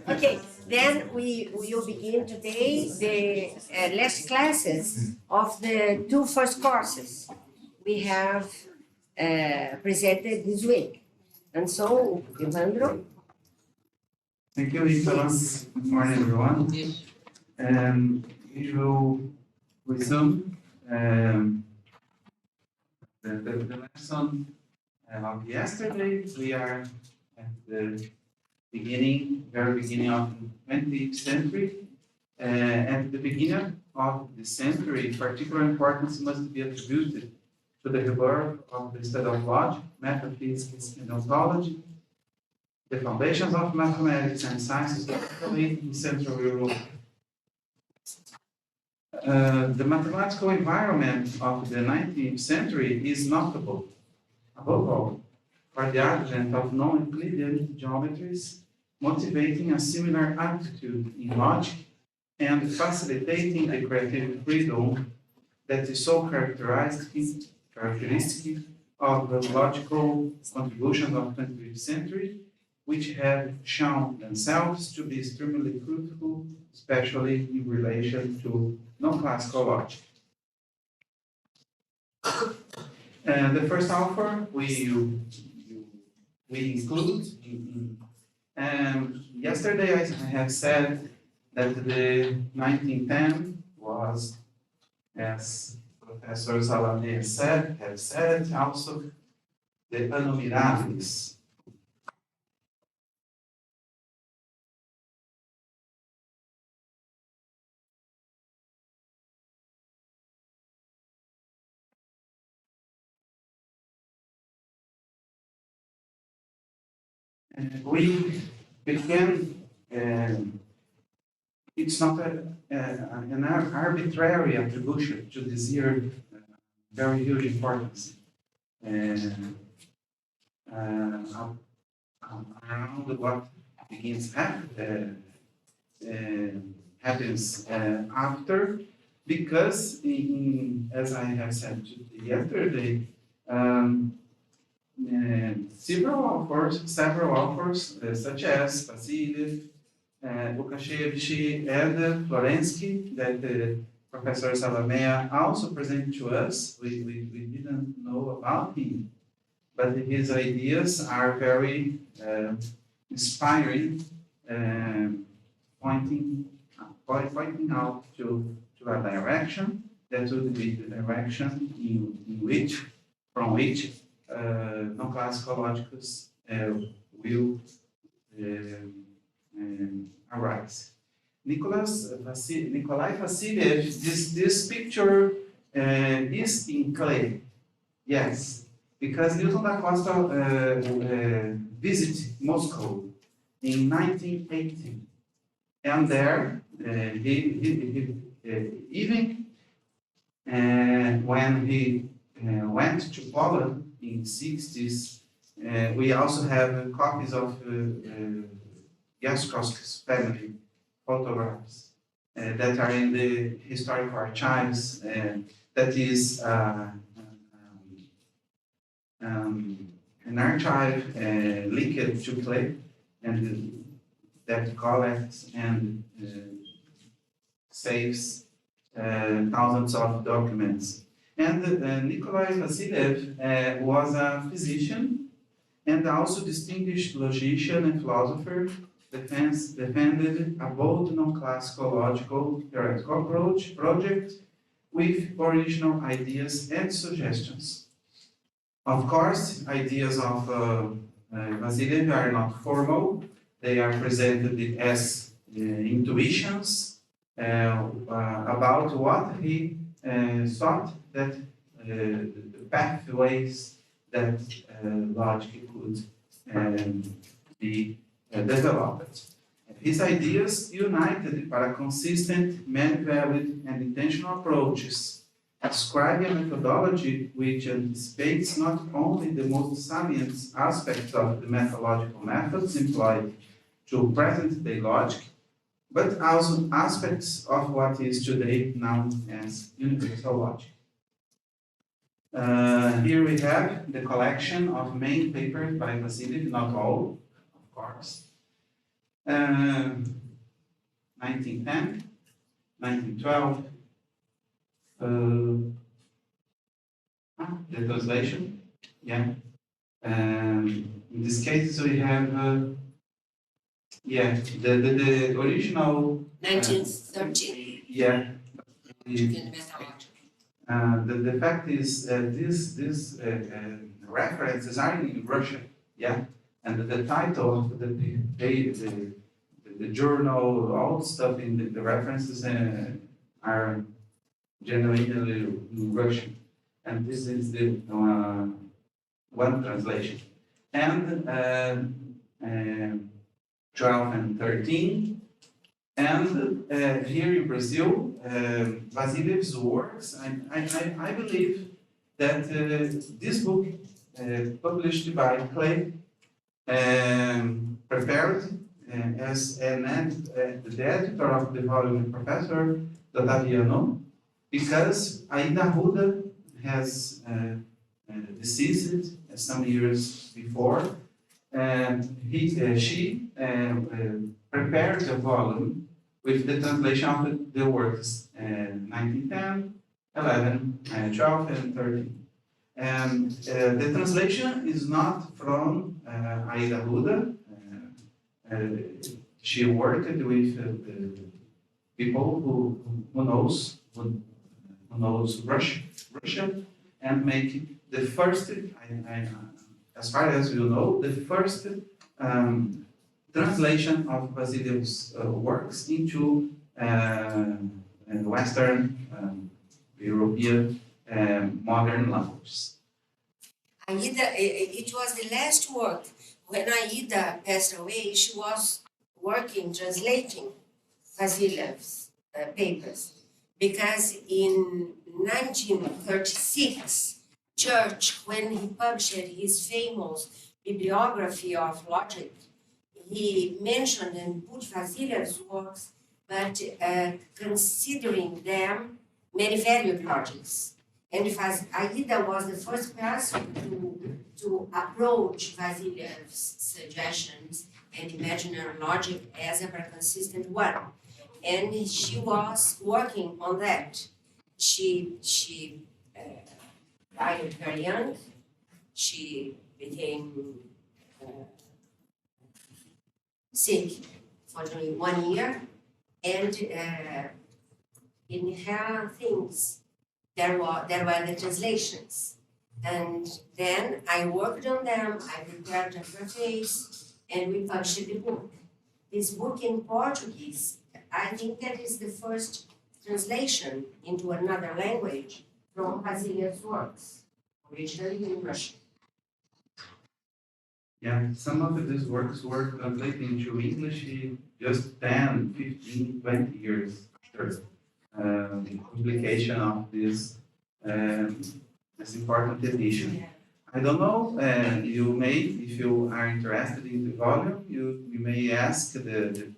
Okay, then we will begin today the last classes of the two first courses we have presented this week. And so, Evandro. Thank you, Itala. Good morning, everyone. We will resume the lesson of yesterday. We are at the very beginning of the 20th century. At the beginning of the century, particular importance must be attributed to the rebirth of the study of logic, metaphysics, and ontology, the foundations of mathematics and sciences, particularly in Central Europe. The mathematical environment of the 19th century is notable, above all, for the advent of non-Euclidean geometries, motivating a similar attitude in logic and facilitating the creative freedom that is so characteristic of the logical contributions of the 20th century, which have shown themselves to be extremely fruitful, especially in relation to non-classical logic. The first author we include yesterday I have said that the 1910 was, as Professor Salame have said, also the Anno Mirabilis. We began, it's not an arbitrary attribution to this year, very huge importance. Around what begins happens after, because as I have said yesterday, several authors such as Vasiliev, Lukashevich, and Florensky, that Professor Salamea also presented to us. We didn't know about him, but his ideas are very inspiring, pointing out to a direction that would be the direction from which non-classical logicals will arise. Nikolai Vasiliev, this picture is in clay, yes, because Newton da Costa visited Moscow in 1980, and there even when he went to Poland in the 60s, we also have copies of Jaskowski's family photographs that are in the historical archives. That is an archive linked to clay, and that collects and saves thousands of documents. And Nikolai Vasiliev was a physician and also distinguished logician and philosopher, defended a bold non-classical logical theoretical project with original ideas and suggestions. Of course, ideas of Vasiliev are not formal. They are presented as intuitions about what he thought that the pathways that logic could be developed. His ideas united paraconsistent, many-valued, and intentional approaches, describing a methodology which anticipates not only the most salient aspects of the methodological methods employed to present-day logic, but also aspects of what is today known as universal logic. Here we have the collection of main papers by Vasiliev, not all, of course. 1910, 1912, the translation, yeah. In this case, we have, yeah, the original. 1913. Yeah. The The fact is, these references are in Russian, yeah, and the title of the journal, all stuff in the references are generally in Russian, and this is the one translation, and 12 and 13. And here in Brazil, Vasiliev's works, I believe that this book, published by Clay, prepared as the editor of the volume, Professor Dotaviano, because Aida Arruda has deceased some years before, and she prepared a volume with the translation of the works 1910, 11, 12, and 13. And the translation is not from Aida Arruda. She worked with people who knows Russian, and make the first, as far as you know, the first translation of Vasiliev's works into Western European modern languages. Aida, it was the last work. When Aida passed away, she was working, translating Vasiliev's papers, because in 1936, Church, when he published his famous bibliography of logic, he mentioned and put Vasiliev's works, but considering them many valued logics. And Aida was the first person to approach Vasiliev's suggestions and imaginary logic as a paraconsistent one. And she was working on that. She died very young. She became sick for only 1 year, and in her things there were the translations, and then I worked on them. I prepared a preface, and we published the book. This book in Portuguese, I think that is the first translation into another language from Vasiliev's works, originally in Russian. Yeah, some of these works were translated into English just 10, 15, 20 years after the publication of this important edition. Yeah. I don't know, you may, if you are interested in the volume, you may ask the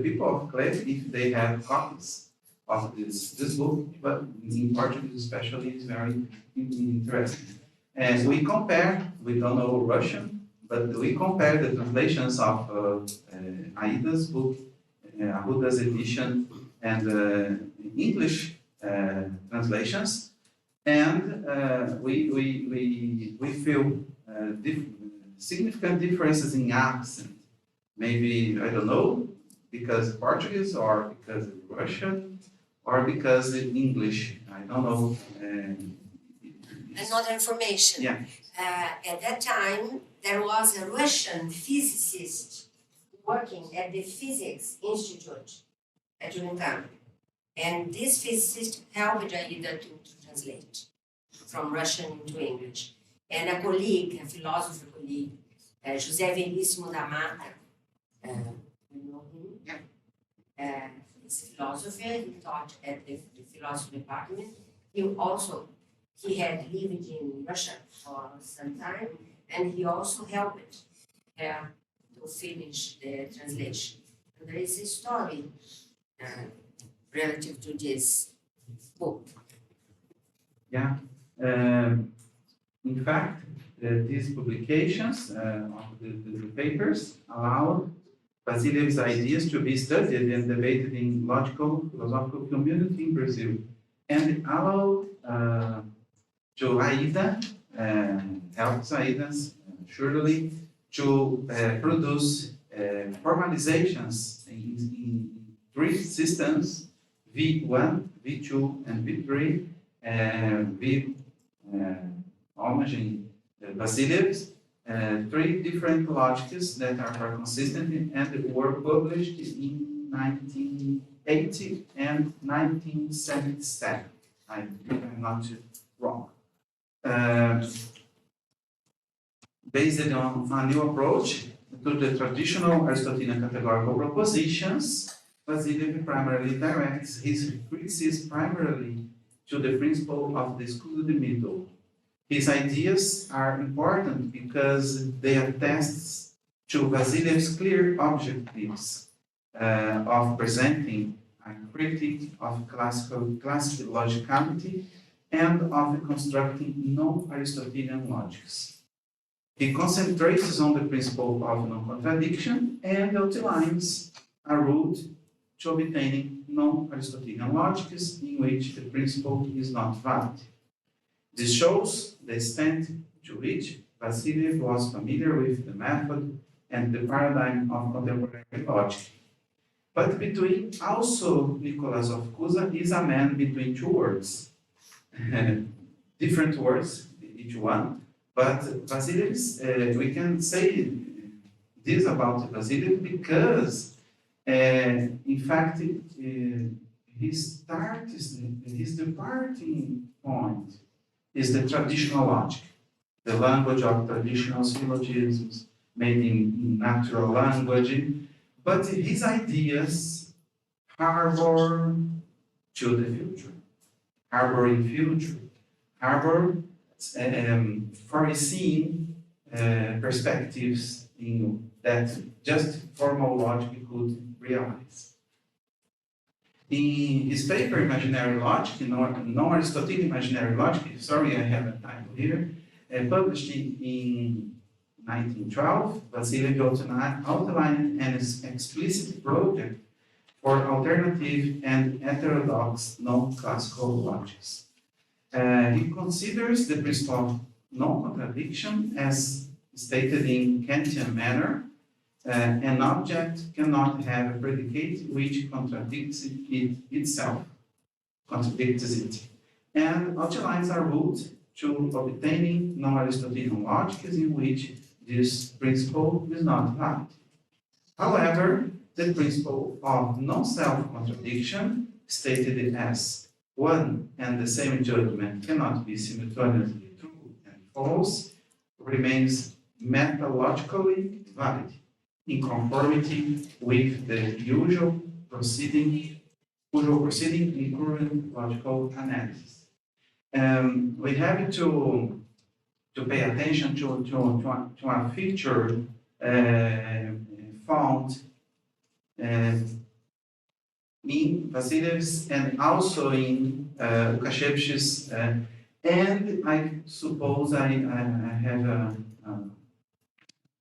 people of Clay if they have copies of this book, but in Portuguese especially is very interesting. And we compare, we don't know Russian, but we compare the translations of Aida's book, Arruda's edition, and English translations, and we feel significant differences in accent. Maybe, I don't know, because Portuguese, or because Russian, or because English. I don't know. Another information. Yeah. At that time, there was a Russian physicist working at the Physics Institute at Unicamp. And this physicist helped Aida to translate from Russian into English. And a colleague, a philosopher colleague, José Veríssimo da Mata, you know him? Yeah. He's a philosopher. He taught at the philosophy department. He had lived in Russia for some time, and he also helped to finish the translation. And there is a story relative to this book. Yeah. In fact, these publications of the papers allowed Vasiliev's ideas to be studied and debated in logical philosophical community in Brazil, and allow to Aida, helps Aida surely to produce formalizations in three systems, V1, V2, and V3, V homogene Vasiliev's, three different logics that are consistent and were published in 1980 and 1977. I'm not wrong. Based on a new approach to the traditional Aristotelian categorical propositions, Vasiliev primarily directs his criticism primarily to the principle of the excluded middle. His ideas are important because they attest to Vasiliev's clear objectives of presenting a critique of classical logicality and of constructing non-Aristotelian logics. He concentrates on the principle of non-contradiction and outlines a route to obtaining non-Aristotelian logics in which the principle is not valid. This shows the extent to which Vasiliev was familiar with the method and the paradigm of contemporary logic. But between also Nicholas of Cusa is a man between two words. Different words, each one, but Vasiliev's, we can say this about Vasiliev because, in fact, his departing point is the traditional logic, the language of traditional syllogisms made in natural language, but his ideas harbor to the future, harboring future, harbor foreseeing perspectives in that just formal logic could realize. In his paper, Imaginary Logic, non-Aristotelian Imaginary Logic, sorry, I have a title here, published in 1912, Vasiliev outlined an explicit project for alternative and heterodox non-classical logics. He considers the principle of non-contradiction as stated in Kantian manner. An object cannot have a predicate which contradicts it itself, and outlines a route to obtaining non-Aristotelian logics in which this principle is not valid. However, the principle of non-self-contradiction, stated as one and the same judgment cannot be simultaneously true and false, remains methodologically valid, in conformity with the usual proceeding in current logical analysis. We have to pay attention to a feature found in Vasiliev's and also in Lukashev's, and I suppose I have a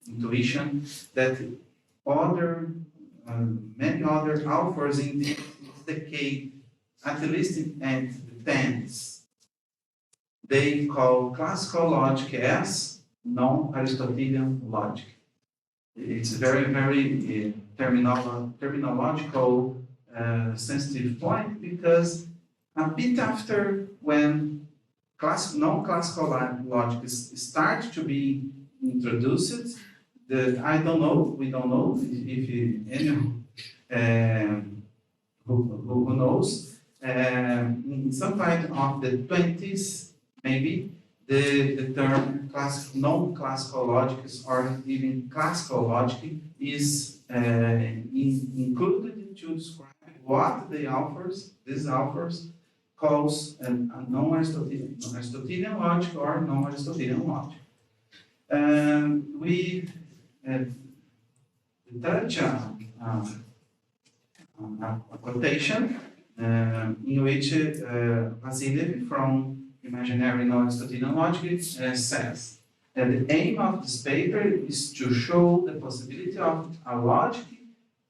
intuition that many other authors in this decade, at least in the 10s, they call classical logic as non-Aristotelian logic. It's a very, very terminological sensitive point, because a bit after when non-classical logic start to be introduced, we don't know if anyone who knows, in some point of the 20s, maybe, the term non-classical logic or even classical logic is included to describe what these authors calls a non-Aristotelian logic or non-Aristotelian logic. We touch a quotation in which Vasiliev from Imaginary Non-Aristotelian Logic says that the aim of this paper is to show the possibility of a logic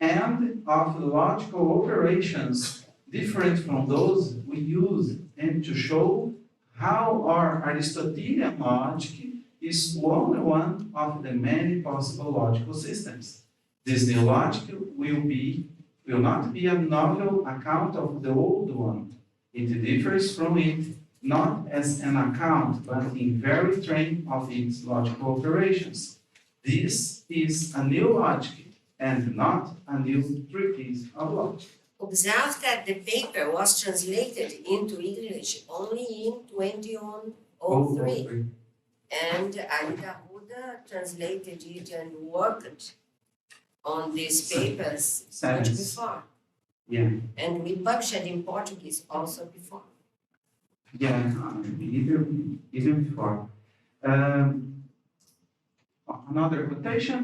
and of logical operations different from those we use, and to show how our Aristotelian logic is only one of the many possible logical systems. This new logic will not be a novel account of the old one. It differs from it not as an account, but in very train of its logical operations. This is a new logic and not a new treatise of logic. Observe that the paper was translated into English only in 2003, and Anita Huda translated it and worked on these papers much before. Yeah. And we published it in Portuguese also before. Yeah, even before. Another quotation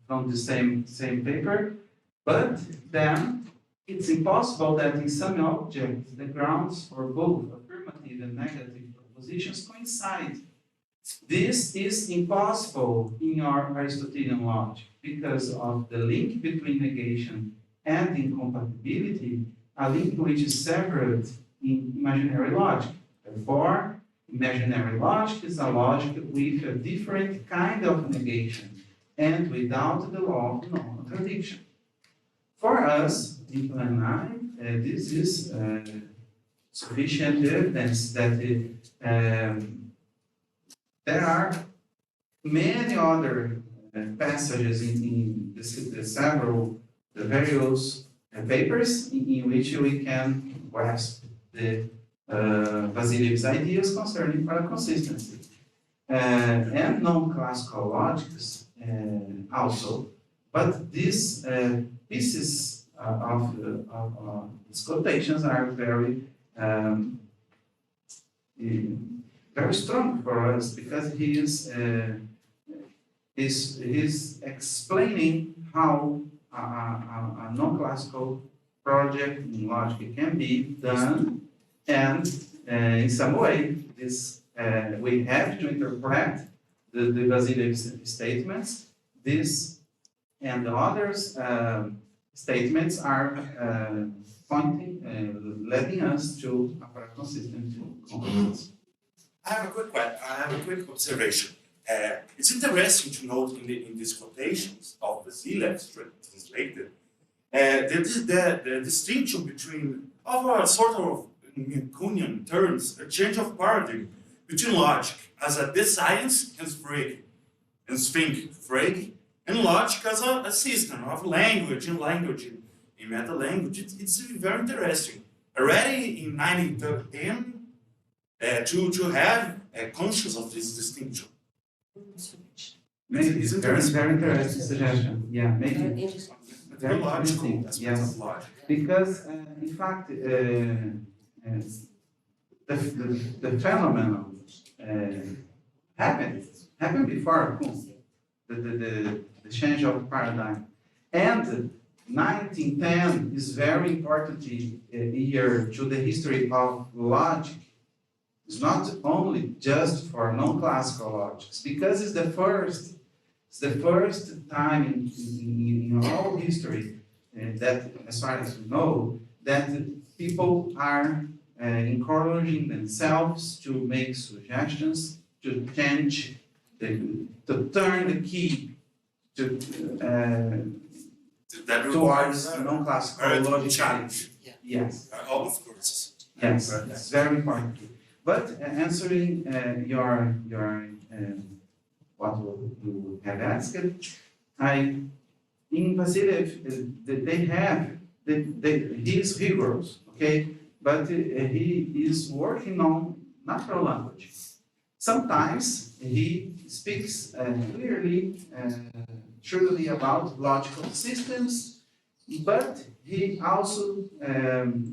from the same paper, but then it's impossible that in some objects the grounds for both affirmative and negative propositions coincide. This is impossible in our Aristotelian logic because of the link between negation and incompatibility, a link which is separate in imaginary logic. Therefore, imaginary logic is a logic with a different kind of negation and without the law of non-contradiction. For us, in Plan 9, this is sufficient evidence that there are many other passages in the various papers in which we can grasp the Vasiliev's ideas concerning paraconsistency and non-classical logics also. But these pieces of these quotations are very very strong for us because he is explaining how a non-classical project in logic can be done, and in some way this we have to interpret the Vasiliev's statements. This and the others statements are pointing, leading us to a paraconsistent conclusion. I have a quick observation. It's interesting to note in these quotations of Vasiliev's translated the distinction between a sort of Newtonian terms, a change of paradigm between logic as a science and think Frege, and logic as a system of language in meta language. It's very interesting. Already in 1910, to have a conscious of this distinction. Maybe it's very interesting suggestion. Yeah, maybe. Very logical aspect of logic. Because, in fact, the phenomenon happened before the change of paradigm. And 1910 is very important year to the history of logic. It's not only just for non-classical logics, because it's the first time in all history that, as far as we know, that people are encouraging themselves to make suggestions, to change, to turn the key towards non-classical logic. Challenge. Yes. Of course. Yes, it's very important. But answering your what you have asked, in Vasiliev he is rigorous, okay, but he is working on natural language. Sometimes he speaks clearly, truly about logical systems, but he also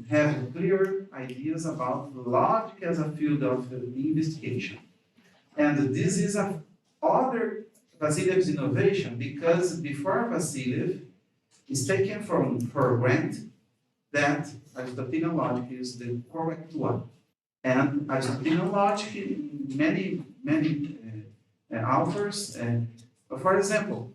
has clear ideas about logic as a field of investigation. And this is other Vasiliev's innovation, because before Vasiliev is taken for granted that Aristotelian logic is the correct one. And Aristotelian logic, many authors For example,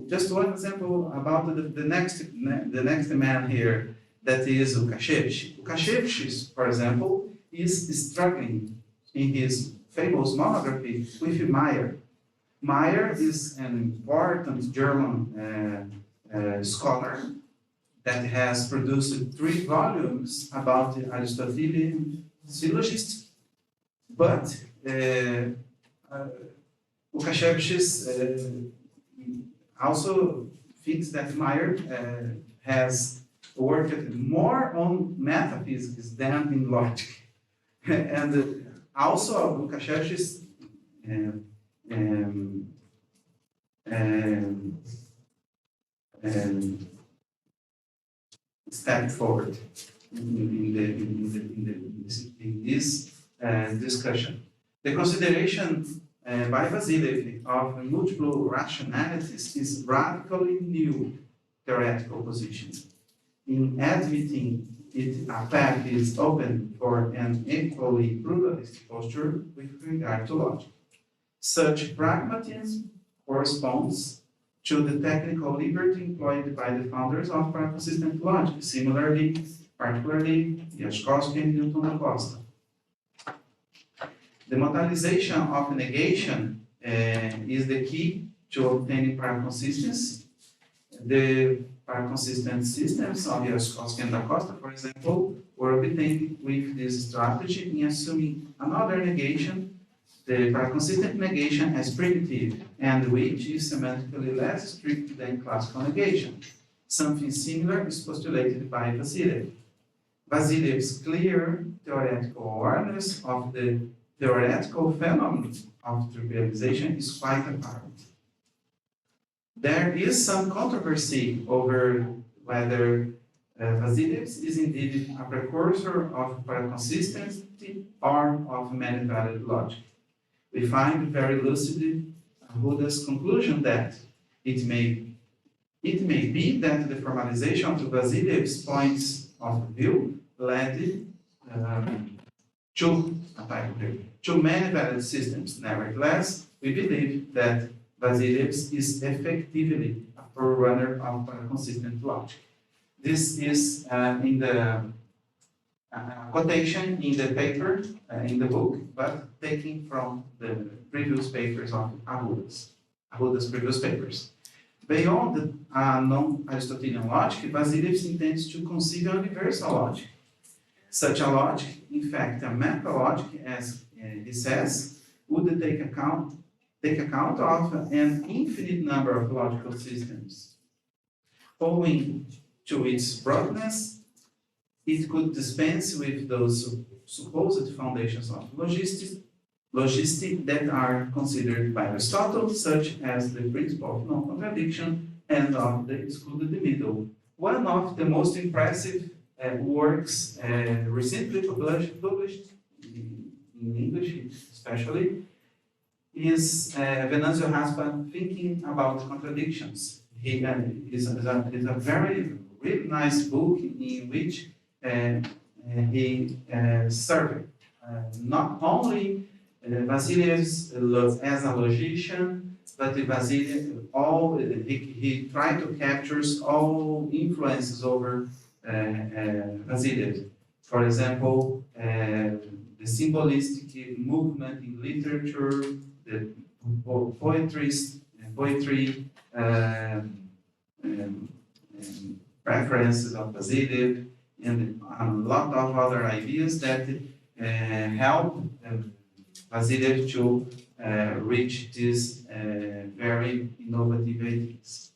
just one example about the next man here, that is Łukasiewicz. Łukasiewicz, for example, is struggling in his famous monography with Meyer. Meyer is an important German scholar that has produced 3 volumes about the Aristotelian syllogists, but Łukasiewicz also thinks that Meyer has worked more on metaphysics than in logic. And also Łukasiewicz step forward in this discussion. The consideration by Vasiliev of multiple rationalities is radically new theoretical position. In admitting it, a path is open for an equally pluralistic posture with regard to logic. Such pragmatism corresponds to the technical liberty employed by the founders of paraconsistent logic, particularly Jaskowski and Newton da Costa. The modalization of negation is the key to obtaining paraconsistency. The paraconsistent systems of Jaskowski and da Costa, for example, were obtained with this strategy in assuming another negation, the paraconsistent negation, as primitive, and which is semantically less strict than classical negation. Something similar is postulated by Vasiliev. Vasiliev's clear theoretical awareness of the theoretical phenomenon of trivialization is quite apparent. There is some controversy over whether Vasiliev is indeed a precursor of paraconsistency or of many-valued logic. We find very lucidly Arruda's conclusion that it may be that the formalization of Vasiliev's points of view led to many valid systems. Nevertheless, we believe that Vasiliev is effectively a forerunner of paraconsistent logic. This is in the quotation in the paper, in the book, but taken from the previous papers of Arruda's previous papers. Beyond the non-Aristotelian logic, Vasiliev intends to conceive a universal logic. Such a logic, in fact, a meta-logic, as he says, would take account of an infinite number of logical systems. Owing to its broadness, it could dispense with those supposed foundations of logistic that are considered by Aristotle, such as the principle of non-contradiction and of the excluded middle. One of the most impressive works recently published in English especially is Venancio Raspa thinking about contradictions. It is a very really nice book in which he surveyed not only Vasiliev's as a logician, but Vasiliev he tried to capture all influences over Vasiliev. For example, the symbolistic movement in literature, the poetry preferences of Vasiliev, and a lot of other ideas that help Vasiliev to reach these very innovative ideas.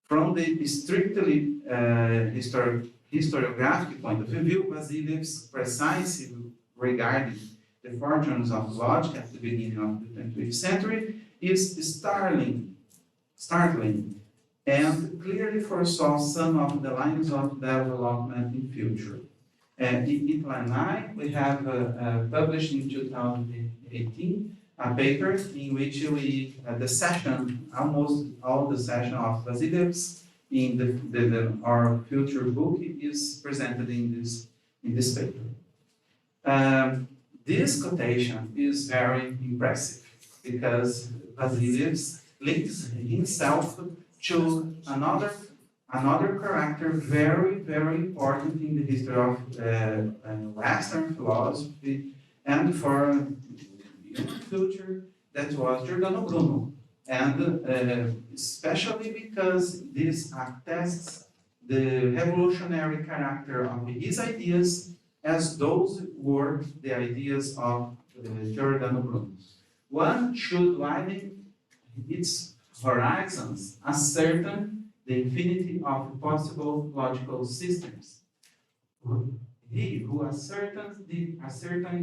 From the strictly historiographic point of view, Vasiliev's precisely regarding the fortunes of logic at the beginning of the 20th century is startling and clearly foresaw some of the lines of development in future. In Itala and I, we have published in 2018 a paper in which almost all the session of Vasiliev's in our future book is presented in this paper. This quotation is very impressive because Vasiliev's links himself to another character very important in the history of Western philosophy and for culture, that was Giordano Bruno. And especially because this attests the revolutionary character of his ideas as those were the ideas of Giordano Bruno. One should widen its horizons, ascertain the infinity of possible logical systems. He who ascertains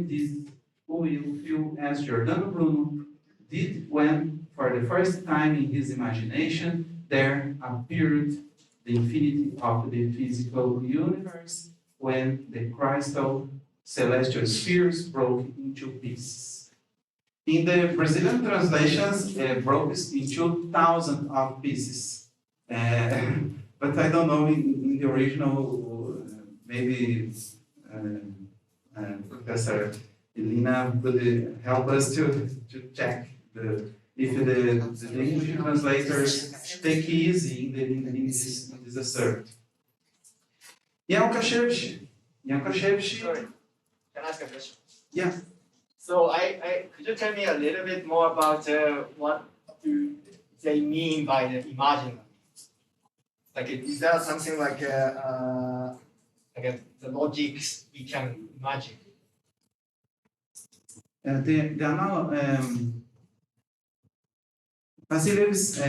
this will feel as Giordano Bruno did when, for the first time in his imagination, there appeared the infinity of the physical universe when the crystal celestial spheres broke into pieces. In the Brazilian translations, broke into thousands of pieces. But I don't know in the original, maybe Professor Elina could help us to check if the English translators take easy in this assert. Jan Kaszewski. Sorry, can I ask a question? Yeah. So could you tell me a little bit more about what do they mean by the imaginary? Like, is there something like the logics we can imagine? Vasilevs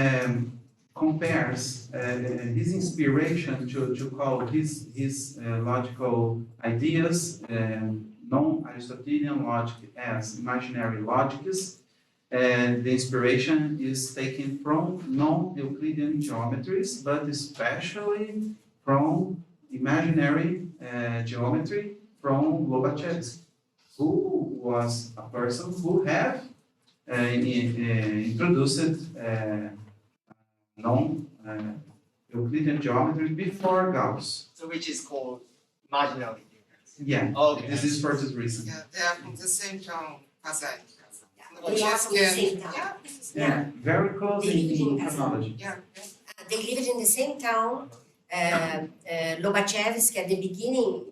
compares his inspiration to call his logical ideas, non-Aristotelian logic, as imaginary logics. The inspiration is taken from non-Euclidean geometries, but especially from imaginary geometry from Lobachevsky, who was a person who had introduced non-Euclidean geometry before Gauss. So which is called imaginary universe. Yeah, Okay. this is for this reason. Yeah, they are from the same town, Pasai. They are from the same town. Yeah, very close They live in in chronology. Yeah. They lived in the same town. Lobachevsky at the beginning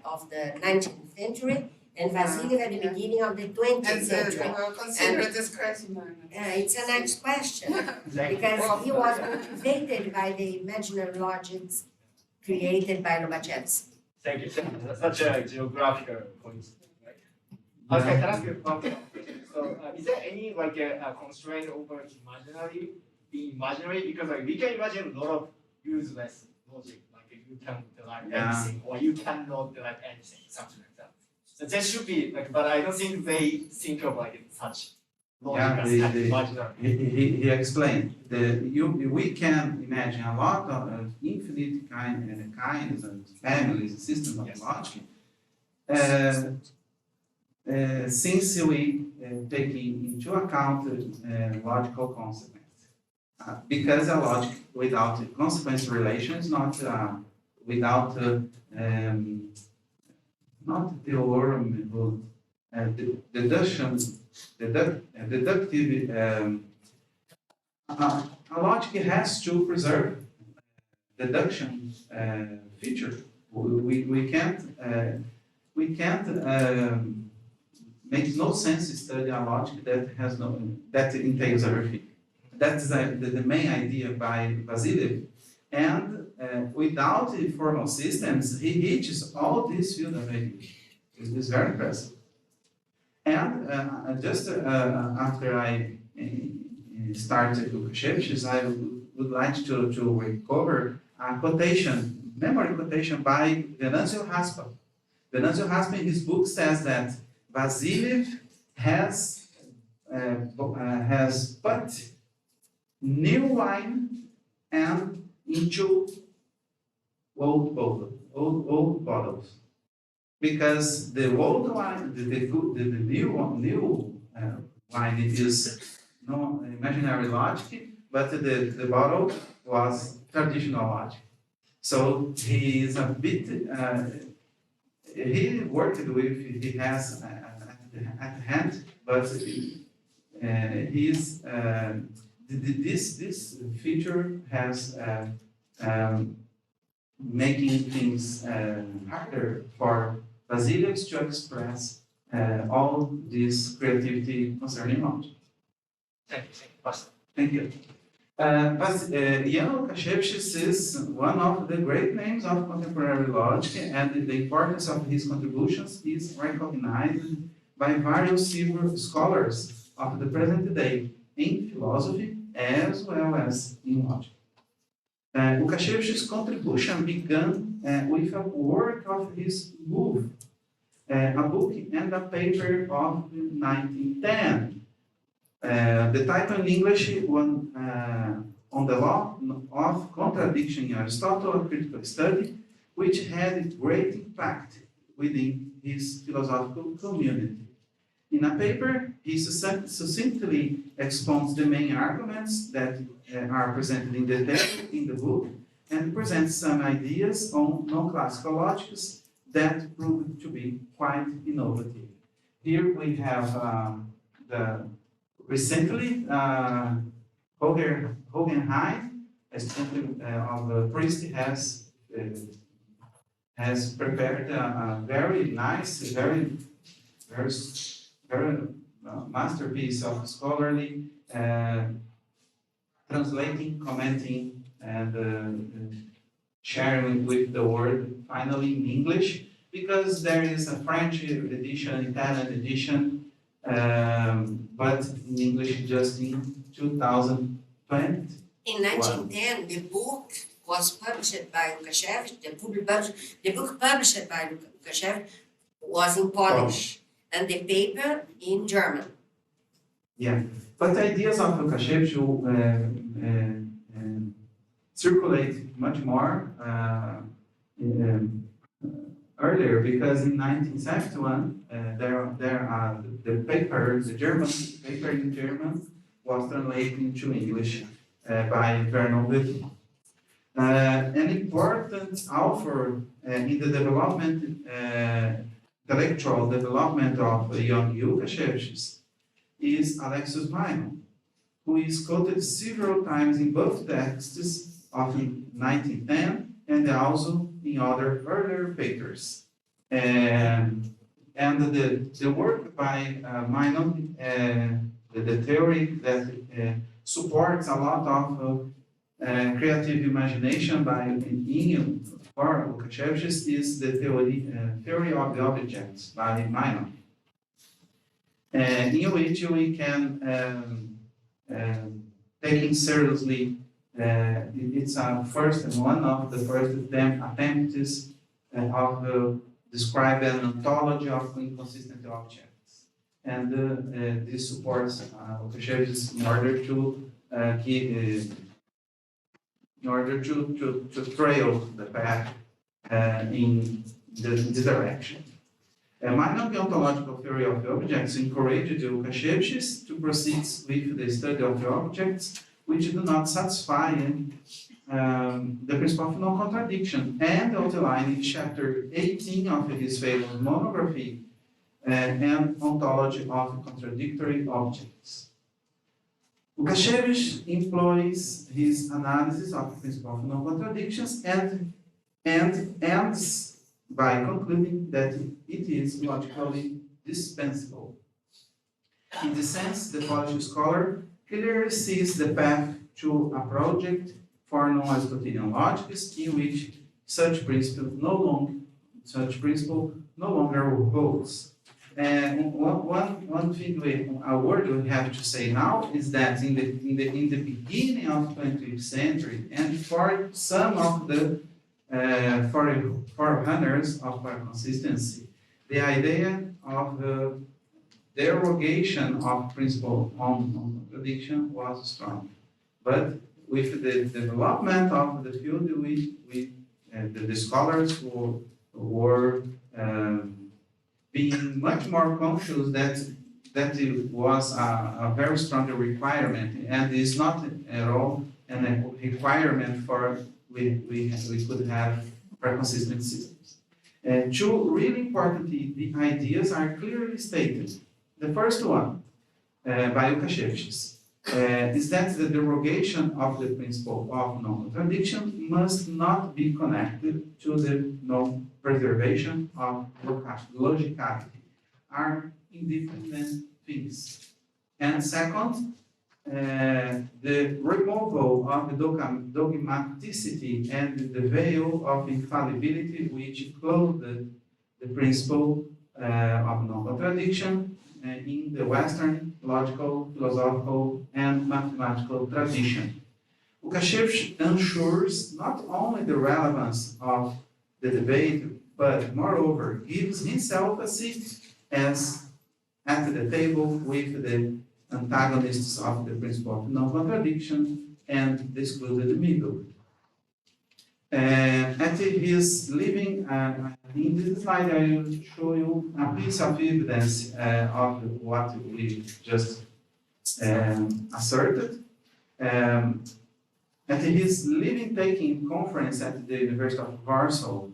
of the 19th century, and Vasiliev at the beginning of the 20th And century. they were considered as crazy man. It's a nice question, Like, because he was motivated by the imaginary logics created by Lobachevsky. thank you. That's such a geographical coincidence, right? Okay, can I ask you one question? So, is there any like a constraint over being imaginary? Because like we can imagine a lot of useless logic, like you can derive anything, or you cannot derive anything, something like that. So there should be like, but I don't think they think of like such logic as imaginary. He explained that we can imagine a lot of infinite kinds and families, systems of Yes. logic, since we take into account logical consequence. Because a logic without consequence relation is not without not theorem, deduction, deductive. A logic has to preserve deduction feature. We can't makes no sense to study a logic that entails everything. That's the main idea by Vasiliev. And without the formal systems, he reaches all this field of ideas. It's very impressive. And just after I started Lukashevich, I would like to recover a quotation, memory quotation by Venancio Raspa. Venancio Raspa in his book says that Vasiliev has put new wine and into old bottles, because the old wine, the new wine, it is no imaginary logic, but the bottle was traditional logic. So he is a bit. He worked with. He has at hand, but his this feature has making things harder for Basilius to express all this creativity concerning logic. Thank you. Basta. Thank you. Jan Łukasiewicz is one of the great names of contemporary logic, and the importance of his contributions is recognized by various scholars of the present day in philosophy as well as in logic. Łukasiewicz's contribution began with a work of his book, a book and a paper of 1910. The title in English was On the Law of Contradiction in Aristotle, a Critical Study, which had great impact within his philosophical community. In a paper, he succinctly expounds the main arguments that are presented in detail in the book and presents some ideas on non-classical logics that proved to be quite innovative. Here we have recently Hogenheim, a student of the priest, has prepared a very nice, very masterpiece of scholarly translating, commenting, and sharing with the world finally in English, because there is a French edition, Italian edition, but in English just in 2020. In 1910, the book was published by Łukasiewicz. The book published by Łukasiewicz was in Polish, and the paper in German. Yeah, but ideas of Łukasiewicz circulate much more earlier, because in 1971 the German paper in German was translated into English by Vernon Wittmann. An important author in the development, intellectual development of young Łukasiewicz is Alexius Meinong, who is quoted several times in both texts of 1910 and also in other earlier papers. And the work by Meinong, the theory that supports a lot of creative imagination for Łukasiewicz is the theory of the objects by Meinong, in which we can taking seriously. It's one of the first attempts of describing an ontology of inconsistent objects, and this supports Łukasiewicz in order to trail the path in this direction. Meinong's ontological theory of the objects encouraged Łukasiewicz to proceed with the study of the objects which do not satisfy the principle of non-contradiction, and outlined in chapter 18 of his famous monography, an ontology of contradictory objects. Łukasiewicz employs his analysis of the principle of non-contradictions and ends by concluding that it is logically dispensable. In this sense, the Polish scholar clearly sees the path to a project for non-Aristotelian logics in which such principle no longer holds. And one thing, a word we have to say now is that in the beginning of 20th century, and for some of the forerunners of paraconsistency, the idea of the derogation of principle on non-contradiction was strong. But with the development of the field, the scholars who were being much more conscious that it was a very strong requirement, and is not at all a requirement for we could have paraconsistent systems. Two really important ideas are clearly stated. The first one, by Łukasiewicz, is that the derogation of the principle of non-contradiction must not be connected to the non-preservation of logicality, are independent things. And second, the removal of the dogmaticity and the veil of infallibility which clothed the principle of non-contradiction in the Western logical, philosophical, and mathematical tradition. Lukashevich ensures not only the relevance of the debate, but moreover gives himself a seat as at the table with the antagonists of the principle of non-contradiction and the excluded middle. At his living, in this slide I will show you a piece of evidence of what we just asserted. At his living taking conference at the University of Warsaw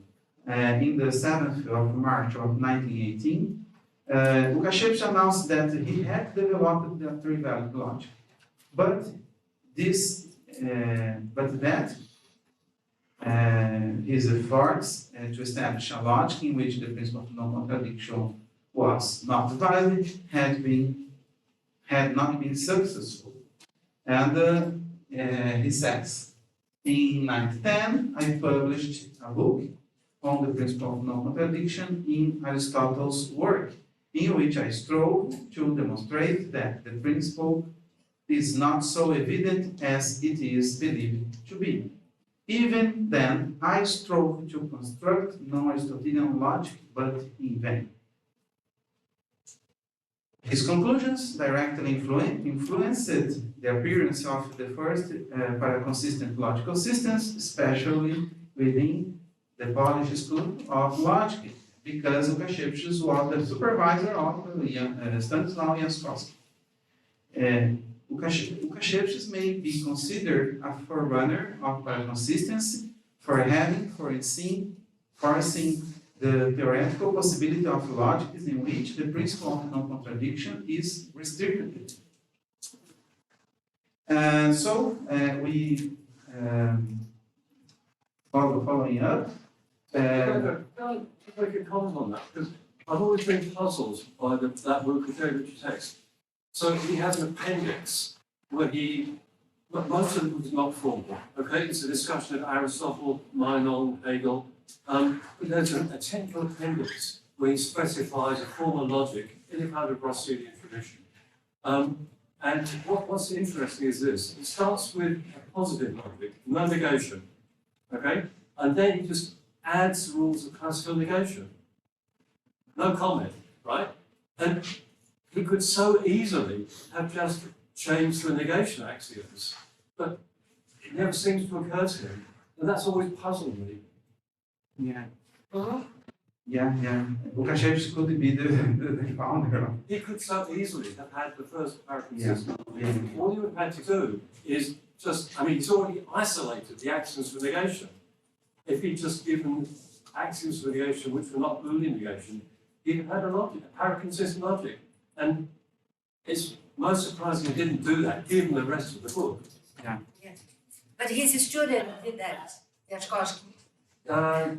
in the 7th of March of 1918, Lukashevich announced that he had developed the three-valid logic, but that his efforts to establish a logic in which the principle of non-contradiction was not valid had not been successful. And he says, in 1910, I published a book on the principle of non-contradiction in Aristotle's work, in which I strove to demonstrate that the principle is not so evident as it is believed to be. Even then, I strove to construct non-Aristotelian logic, but in vain. His conclusions directly influenced the appearance of the first paraconsistent logical systems, especially within the Polish school of logic, because Lukashevich was the supervisor of Stanislaw Jaskowski. Lukashevich may be considered a forerunner of paraconsistency for having foreseen the theoretical possibility of logics in which the principle of non-contradiction is restricted. So we following up. Can I make a comment on that? Because I've always been puzzled by that Lukashevich text. So he has an appendix where most of it was not formal. Okay, it's a discussion of Aristotle, Meinong, Hegel. But there's a technical appendix where he specifies a formal logic in a kind of Russellian tradition. And what's interesting is this: it starts with a positive logic, no negation. Okay, and then he just adds rules of classical negation. No comment, right? And he could so easily have just changed the negation axioms, but it never seems to occur to him, and that's always puzzled me. Yeah. Lukashevich could be the founder. He could so easily have had the first paraconsistent. All he would have had to do is just, he's already isolated the axioms for negation. If he'd just given axioms for negation which were not Boolean negation, he'd have had a logic, a paraconsistent logic. And it's most surprising he didn't do that, given the rest of the book. Yeah. But his student did that, Jaskowski. Not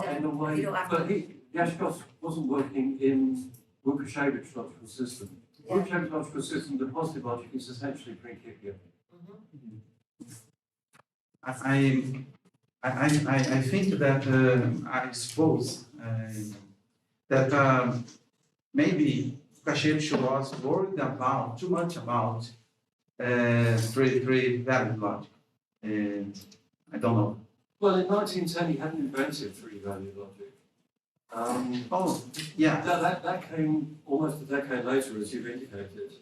in a way. But Jaskowski wasn't working in Lukachevich's logical system. Yeah. Lukachevich's logical system, the positive logic, is essentially pre-Kippian. I think that I suppose that maybe Lukashevich was worried too much about three valid logic. I don't know. Well, in 1910, he hadn't invented three-value logic. That came almost a decade later, as you've indicated.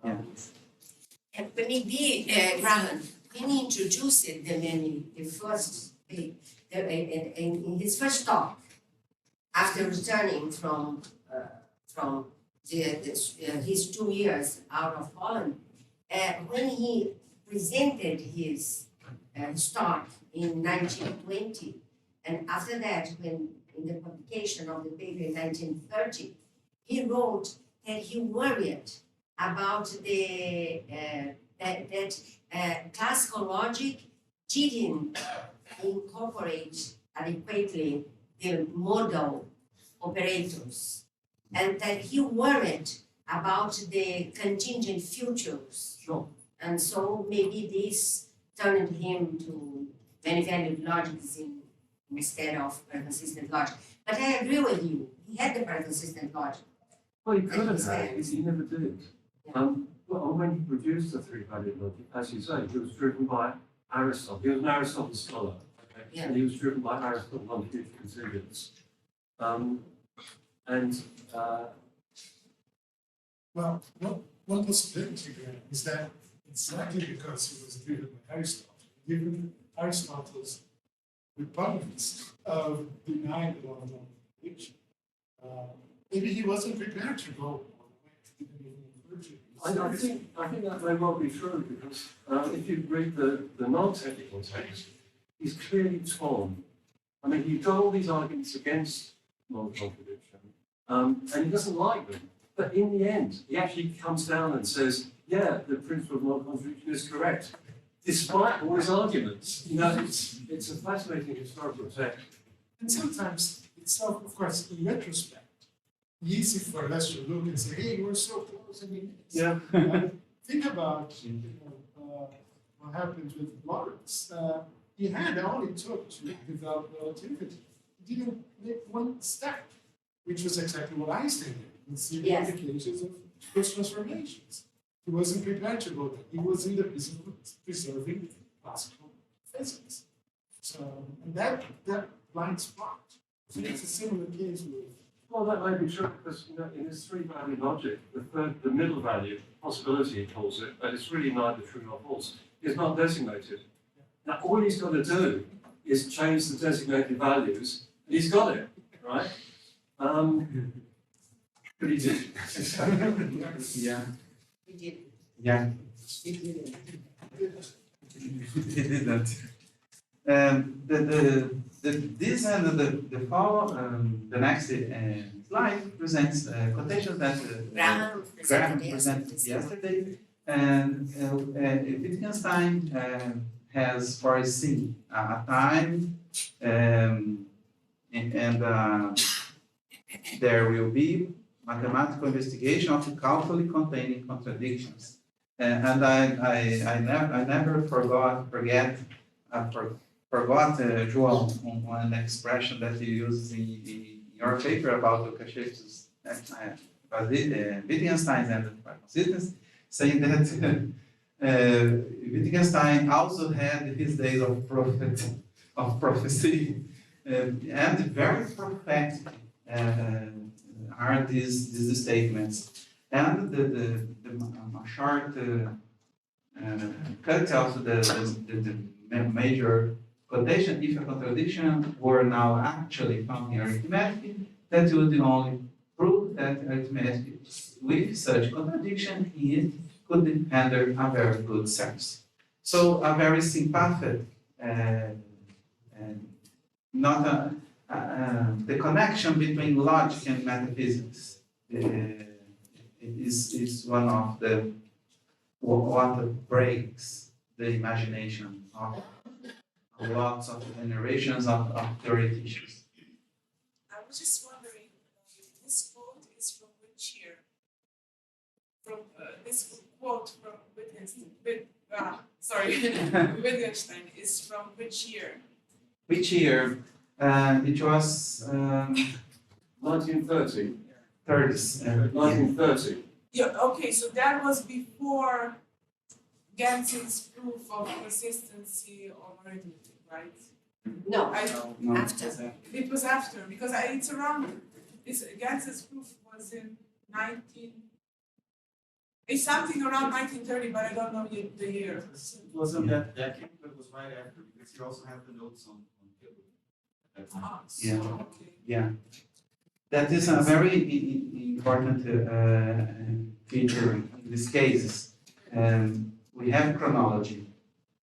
And maybe, Graham, when he introduced it, in his first talk, after returning from his 2 years out of Holland, when he presented his talk in 1920, and after that, when in the publication of the paper in 1930, he wrote that he worried about the classical logic didn't incorporate adequately the modal operators, and that he worried about the contingent futures. Sure. And so maybe this turned him to many-valued logics instead of paraconsistent logic. But I agree with you, he had the paraconsistent logic. Well, he could have had it, he never did. Well, when he produced the three-valued logic, as you say, he was driven by Aristotle. He was an Aristotle scholar, okay? Yeah. And he was driven by Aristotle on future contingents. Well, one possibility there is that exactly because he was driven by Aristotle, given Aristotle's repugnance of denying the law of non-contradiction, maybe he wasn't prepared to go all the way to the virtue. I think that may well be true, because if you read the non-technical text, he's clearly torn. I mean, he's got all these arguments against non-contradiction, and he doesn't like them. But in the end, he actually comes down and says, yeah, the principle of non-contradiction is correct, despite all his arguments. You know, it's a fascinating historical text. And sometimes it's, of course, in retrospect, easy for us to look and say, hey, you were so close. I mean, Yeah. think about what happened with Lawrence. He had only took to develop relativity. He didn't make one step, which was exactly what Einstein did. See the Yes. implications of those transformations. He wasn't prepared to go there. He was in the business of preserving classical physics. So, and that blind spot. So it's a similar case with. Well, that may be true, because in his three-value logic, the middle value, possibility he calls it, but it's really neither true nor false, is not designated. Now, all he's got to do is change the designated values, and he's got it, right? But he did. Yeah. He did. Yeah. He did. He didn't. This and the next slide presents quotations that Graham presented yesterday, and Wittgenstein has foreseen a time, and there will be mathematical investigation of calculus containing contradictions, and I never forget João, one expression that you use in your paper about Lukashev's Wittgenstein and the consistency, saying that Wittgenstein also had his days of prophecy, and very prophetic are these statements. And the short cut of the major quotation, if a contradiction were now actually found in arithmetic, that would only prove that arithmetic with such contradiction it could render a very good sense. So a very sympathetic, not the connection between logic and metaphysics is one of the what breaks the imagination of lots of generations of theoreticians. I was just wondering, this quote is from which year? From this quote from Wittgenstein is from which year? Which year? It was 1930. 30s. 1930. Yeah, okay, so that was before Genson's proof of consistency of arithmetic, right? No, No, after. It was after, because it's around, Genson's proof was in it's something around 1930, but I don't know the year. It wasn't that decade, but it was right after, because you also have the notes on Hitler at that time. Ah, so, Yeah. okay. Yeah, that is a very important feature in these cases. We have chronology,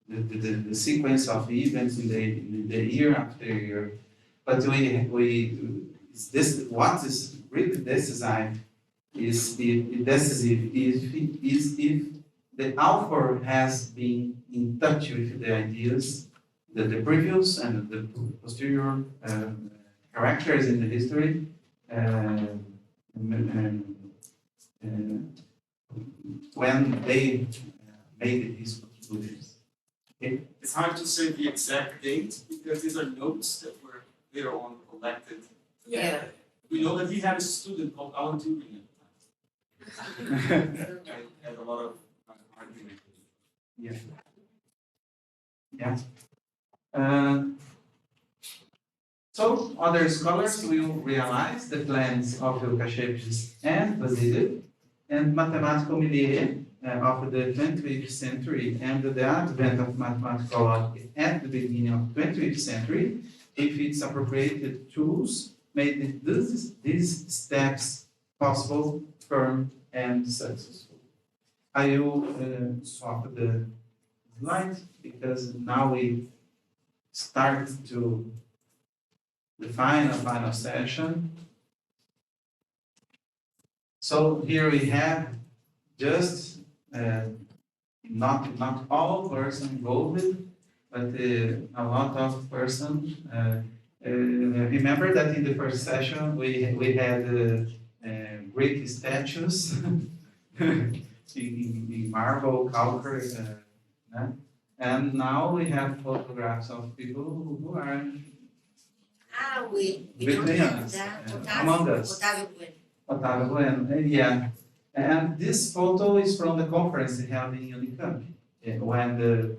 the sequence of events in the year after year, but what is really decisive is decisive is if the author has been in touch with the ideas, the previous and the posterior characters in the history, when they made these conclusions. Okay? It's hard to say the exact date because these are notes that were later on collected. Yeah. We know that he had a student called Alan Turing at the time. Had a lot of argument. Yeah. Yeah. So other scholars will realize the plans of Lukashevich and Vasily and mathematical milieu of the 20th century and the advent of mathematical logic at the beginning of the 20th century, if its appropriated tools made these steps possible, firm, and successful. I will swap the slide because now we start to the final session. So here we have just not all persons involved, but a lot of persons. Remember that in the first session we had Greek statues in marble, calcare, and now we have photographs of people who are we don't between have us, that. among us. Otávio Bueno, yeah. And this photo is from the conference held in Unicamp, when the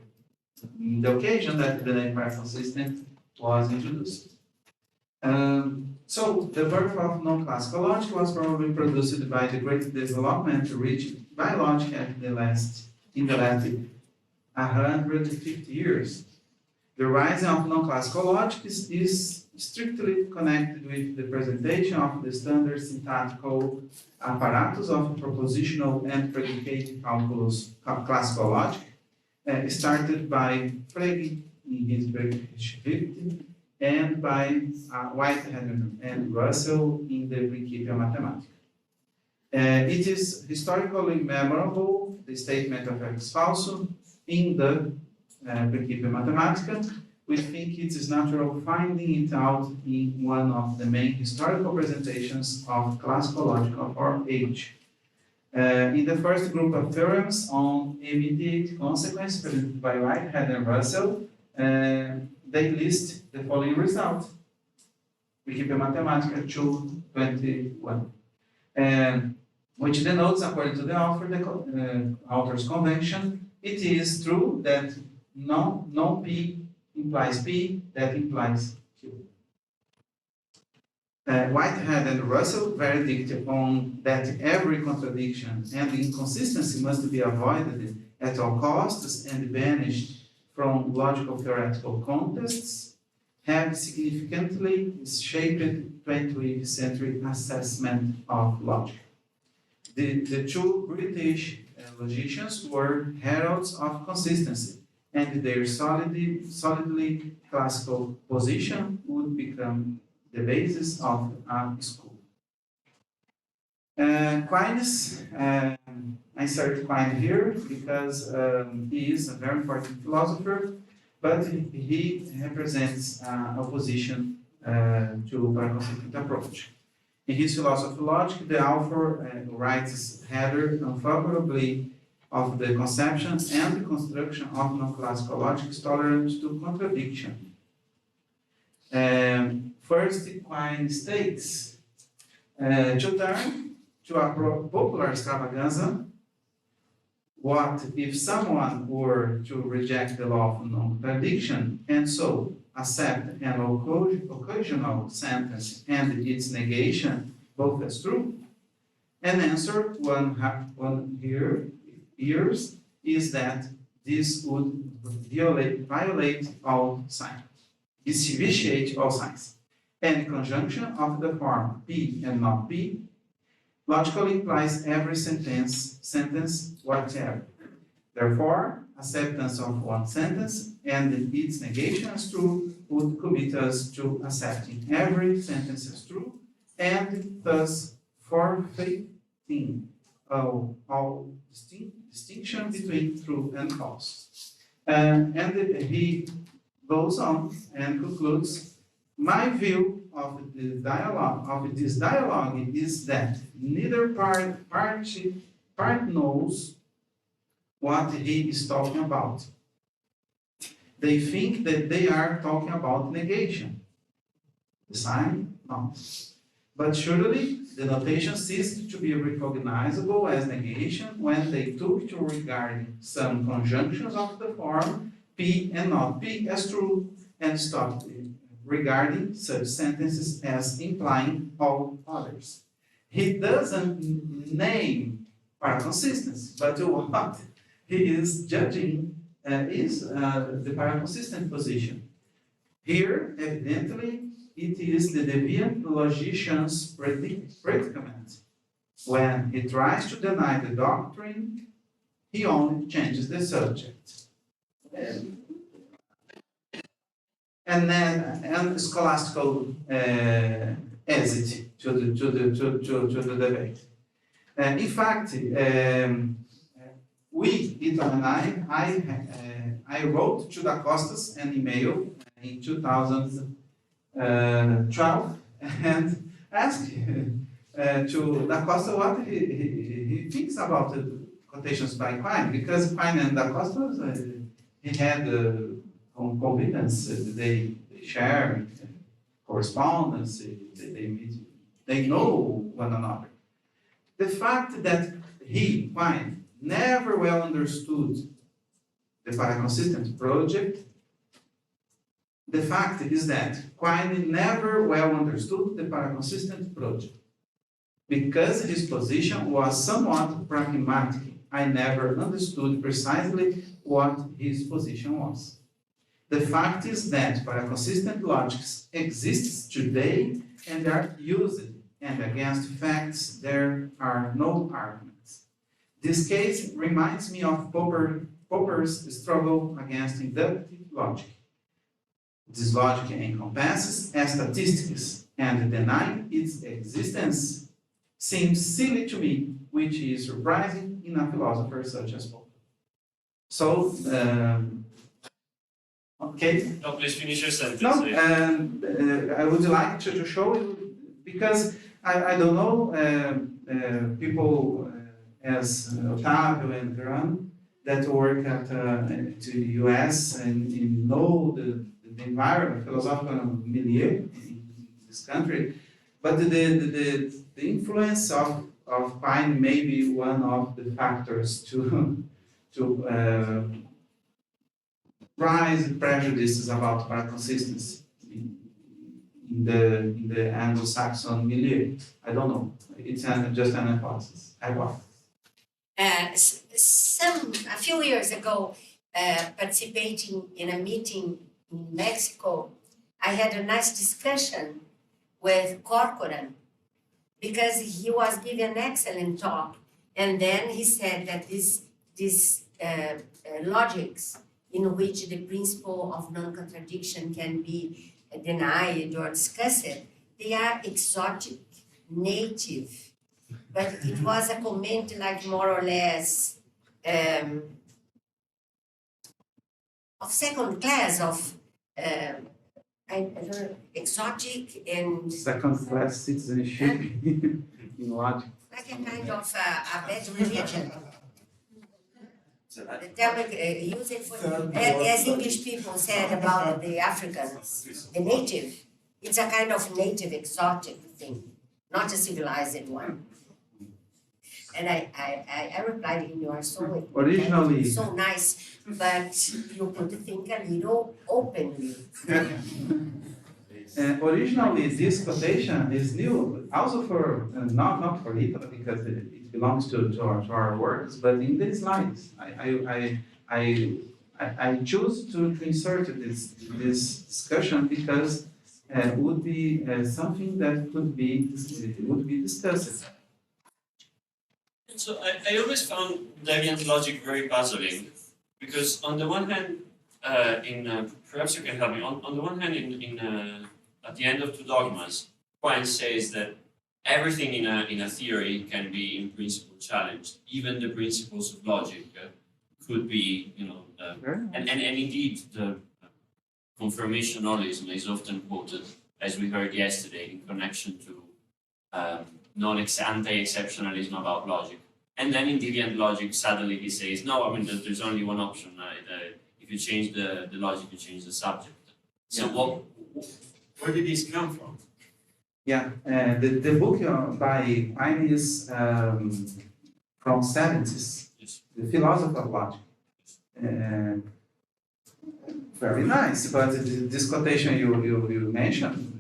occasion that the name paraconsistent was introduced. So the birth of non-classical logic was probably produced by the great development reached by logic in the last 150 years. The rising of non-classical logic is strictly connected with the presentation of the standard syntactical apparatus of propositional and predicative calculus classical logic, started by Frege in his Begriffsgeschichte and by Whitehead and Russell in the Principia Mathematica. It is historically memorable, the statement of ex falso in the Principia Mathematica. We think it is natural finding it out in one of the main historical presentations of classical logic of our age. In the first group of theorems on immediate consequence presented by Whitehead and Russell, they list the following result. Wikipedia Mathematica 221, which denotes, according to the author, the author's convention, it is true that no P implies P, that implies Q. Whitehead and Russell verdict upon that every contradiction and inconsistency must be avoided at all costs and banished from logical theoretical contests have significantly shaped 20th century assessment of logic. The two British logicians were heralds of consistency, and their solidly classical position would become the basis of a school. Aquinas, I insert Aquinas here because he is a very important philosopher, but he represents opposition to paraconsistent approach. In his philosophy of logic, the author writes rather unfavorably of the conception and the construction of non-classical logic tolerant to contradiction. First, Aquinas states, to turn to a popular extravaganza, what if someone were to reject the law of non-contradiction and so accept an occasional sentence and its negation both as true? An answer one hears is that this would violate all science, vitiate all science. And conjunction of the form P and not P logically implies every sentence whatever. Therefore, acceptance of one sentence and its negation as true would commit us to accepting every sentence as true and thus forfeit thing, all distinction between true and false. And he goes on and concludes, my view of this dialogue is that neither part knows what he is talking about. They think that they are talking about negation. The sign? No. But surely the notation ceased to be recognizable as negation when they took to regarding some conjunctions of the form P and not P as true, and stopped regarding such sentences as implying all others. He doesn't name paraconsistency, but what he is judging is the paraconsistent position. Here, evidently, it is the deviant logician's predicament. When he tries to deny the doctrine, he only changes the subject. And scholastical exit to the debate. In fact, Itala and I wrote to Da Costa an email in 2012 and asked to Da Costa what he thinks about the quotations by Quine, because Quine and Da Costa, he had convenience, they share correspondence, they meet, they know one another. The fact that he, Quine, never well understood the paraconsistent project, the fact is that Quine never well understood the paraconsistent project because his position was somewhat pragmatic. I never understood precisely what his position was. The fact is that paraconsistent logics exists today and are used, and against facts there are no arguments. This case reminds me of Popper's struggle against inductive logic. This logic encompasses statistics, and denying its existence seems silly to me, which is surprising in a philosopher such as Popper. So, okay. No, please finish your sentence. No, I would like to show you, because I don't know people as Otávio and Gran that work at the US and know the environment, philosophical milieu in this country, but the influence of Quine may be one of the factors to rise prejudices about paraconsistency in the Anglo-Saxon milieu. I don't know. It's just an hypothesis. A few years ago, participating in a meeting in Mexico, I had a nice discussion with Corcoran because he was giving an excellent talk, and then he said that these logics in which the principle of non-contradiction can be denied or discussed, they are exotic, native. But it was a comment like more or less of second class, of I don't know, exotic and second class citizenship in logic. like a kind of a bad religion. The term use it for, as English people said about the Africans, the native. It's a kind of native exotic thing, not a civilized one. And I replied, you are so Originally, so nice, but you could think a little openly. Originally, this quotation is new, also for not for Itala, because it belongs to our works, but in the slides, I choose to insert this discussion because it would be something that would be discussed. So I always found deviant logic very puzzling, because on the one hand, perhaps you can help me. On the one hand, at the end of Two Dogmas, Quine says that everything in a theory can be in principle challenged. Even the principles of logic could be, and indeed the confirmationalism is often quoted, as we heard yesterday, in connection to anti-exceptionalism about logic. And then in deviant logic, suddenly he says, no, I mean, there's only one option. If you change the logic, you change the subject. So where did this come from? Yeah, the book by Quine is from 70s, Yes. The Philosophy of Logic. Very nice, but this quotation you mentioned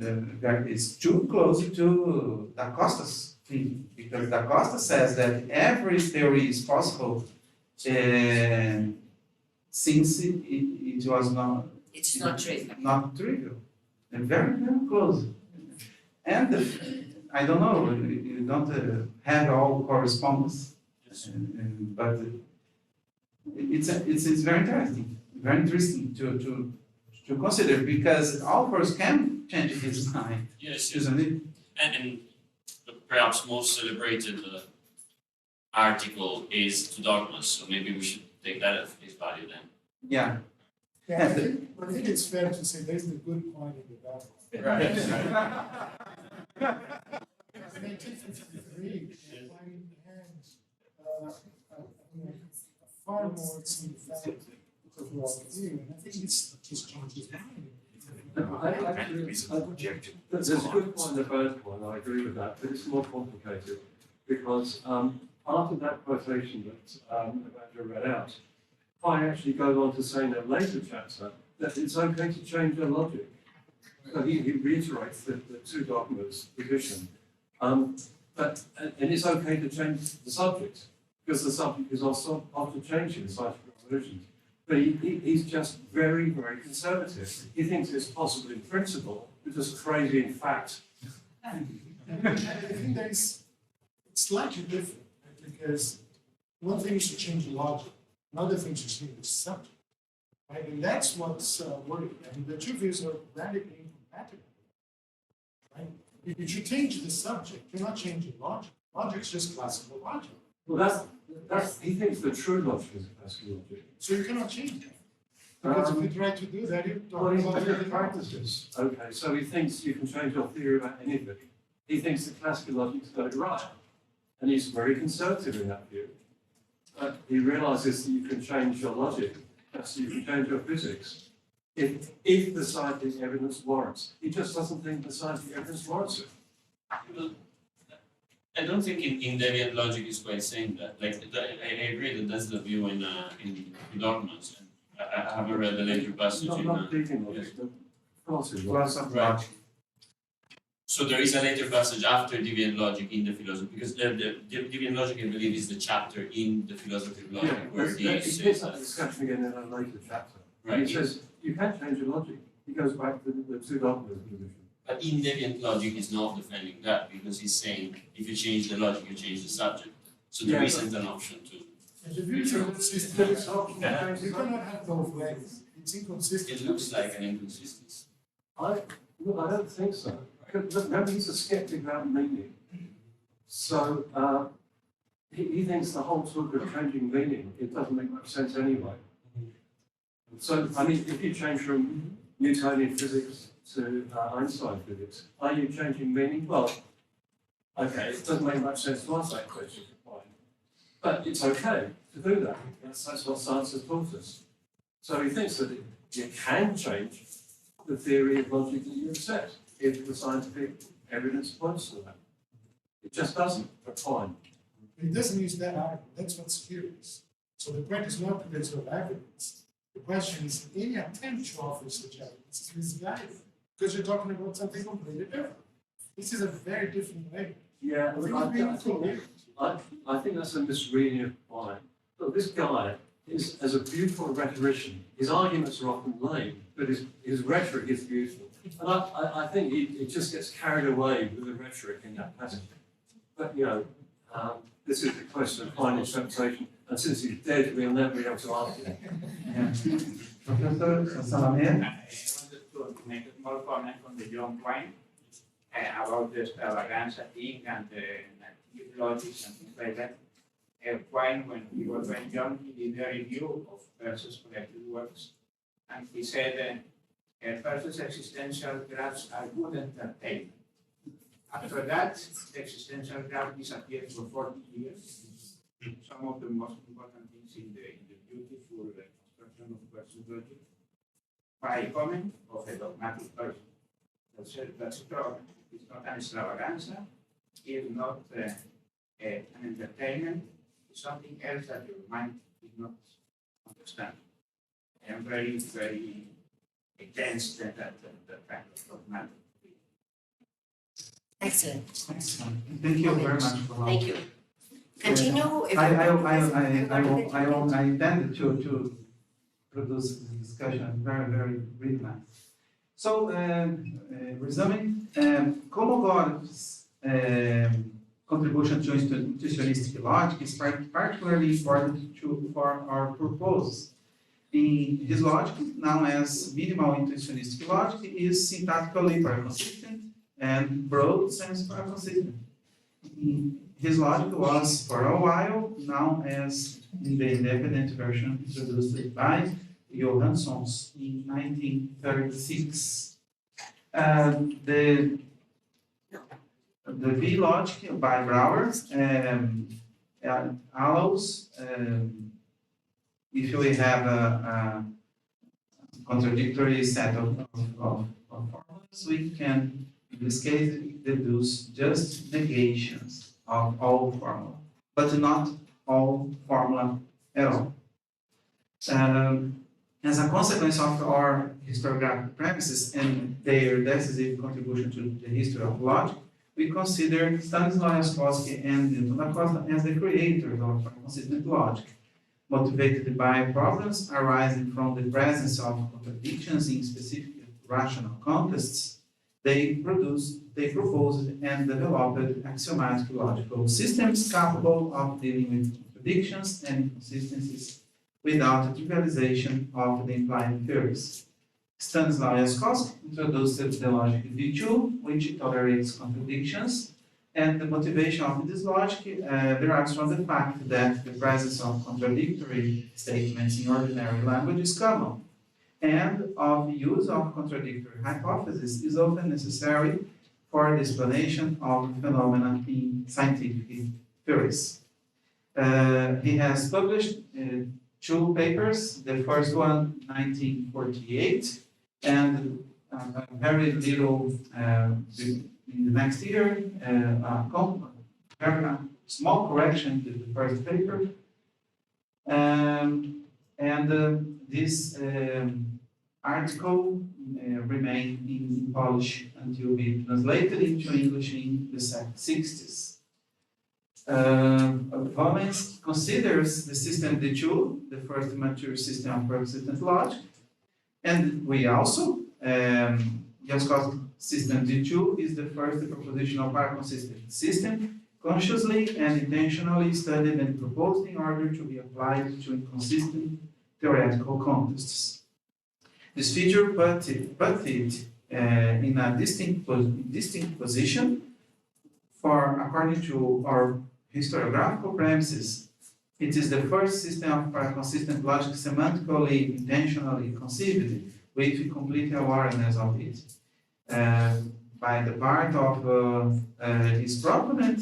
is too close to Da Costa's thinking, because Da Costa says that every theory is possible since it was It's not trivial. not trivial, and very, very close. And I don't know, you don't have all correspondence, but it's very interesting to consider, because authors can change his mind, Yes, isn't it? and the perhaps most celebrated article is To Dogmas, so maybe we should take that at face value then. Yeah. Yeah, I think it's fair to say there's the good point in the bad point. Right. In 1953, Quine had a far more sympathetic overall view, and I think it's just changed his mind. There's a good point and a bad point, I agree with that, but it's more complicated because after that quotation that Evandro read out, Quine actually goes on to say in a later chapter that it's okay to change your logic. So he reiterates the two dogmas position, and it's okay to change the subject because the subject is also often changing in scientific revolutions. But he's just very, very conservative. He thinks it's possible in principle, but just crazy in fact. I think it's slightly different, because one thing is to change the logic, another thing is to change the subject. Right? And that's what's worrying. And the two views are radically incompatible. Right? If you change the subject, you're not changing logic. Logic is just classical logic. Well, he thinks the true logic is classical logic. So you cannot change that. Because if you try to do that, you're Well, talking he's about different everything practices. Okay, so he thinks you can change your theory about anything. He thinks that classical logic's got it right. And he's very conservative in that view. But he realizes that you can change your logic, so you can change your physics, if the scientific evidence warrants. He just doesn't think the scientific evidence warrants it. Well, I don't think in deviant logic is quite saying that. Like, I agree that that's the view in Dogmas. And I haven't read the later passage Not deviant logic, but philosophy. Right. So there is a later passage after deviant logic in the philosophy, because the deviant logic, I believe, is the chapter in the philosophy of logic where he He says picks up that. the discussion again in a later chapter. Right. He says, you can change your logic. He goes back to the two dogmas position. But in deviant logic, he's not defending that because he's saying if you change the logic, you change the subject. So there Yeah, isn't an option to. And the views are consistent. You cannot have both ways. It's inconsistent. It looks like an inconsistency. I don't think so. Remember, he's a skeptic about meaning. So he thinks the whole talk of changing meaning, it doesn't make much sense anyway. So, I mean, if you change from Newtonian physics to Einstein physics, are you changing meaning? Well, okay, it doesn't make much sense to answer that question, fine. But it's okay to do that. That's what science has taught us. So he thinks that you can change the theory of logic that you accept if the scientific evidence points to that. It just doesn't, but fine. It doesn't use that argument. That's what's curious. So the point is not because of evidence. The question is, any attempt to offer such evidence is misguided because you're talking about something completely different. This is a very different way. Yeah, I think that's a misreading of mine. Look, this guy is, as a beautiful rhetorician, his arguments are often lame, but his rhetoric is beautiful. And I think he just gets carried away with the rhetoric in that passage. But, this is the question of fine interpretation, and since he's dead, we'll never be able to answer it. Professor Salamé? I wanted to make a small comment on the John Quine. about the extravaganza thing and the native logics and things like that. When he was very young, he did a review of Peirce's collected works, and he said, Peirce's existential graphs are good entertainment. After that, the existential graph disappeared for 40 years. Some of the most important things in the beautiful construction of Peirce's logic by comment of a dogmatic person. That's a problem. It's not an extravaganza, it's not an entertainment, it's something else that your mind did not understand. I am very, very against that kind of dogmatic. Excellent. Excellent. Thank you very much for Thank you. Continue. If I intended to produce this discussion very, very, really nice. So, resuming, Kolmogorov's contribution to intuitionistic logic is particularly important for our purpose. In his logic, known as minimal intuitionistic logic, is syntactically paraconsistent and broad sense paraconsistent. His logic was, for a while, known as, in the independent version introduced by Johanssons in 1936. The V-logic by Brouwer allows, if we have a contradictory set of formulas, we can, in this case, deduce just negations of all formula, but not all formula at all. As a consequence of our historiographical premises and their decisive contribution to the history of logic, we consider Stanislaw Jaskowski and Newton da Costa as the creators of consistent logic, motivated by problems arising from the presence of contradictions in specific rational contexts. They proposed and developed axiomatic logical systems capable of dealing with contradictions and inconsistencies without trivialization of the implied theories. Stanislaw Jaskowski introduced the logic V2, which tolerates contradictions, and the motivation of this logic derives from the fact that the presence of contradictory statements in ordinary language is common, and of the use of contradictory hypotheses is often necessary for the explanation of phenomena in scientific theories. He has published two papers, the first one 1948, and very little in the next year, very small correction to the first paper. This article remained in Polish until we translated into English in the 60s. Gomes considers the system D2 the first mature system of persistent logic, and we also, Jaskowski's system D2 is the first propositional paraconsistent system, consciously and intentionally studied and proposed in order to be applied to inconsistent theoretical contexts. This feature put it in a distinct position, for according to our historiographical premises, it is the first system of paraconsistent logic semantically, intentionally conceived with complete awareness of it by the part of its proponent,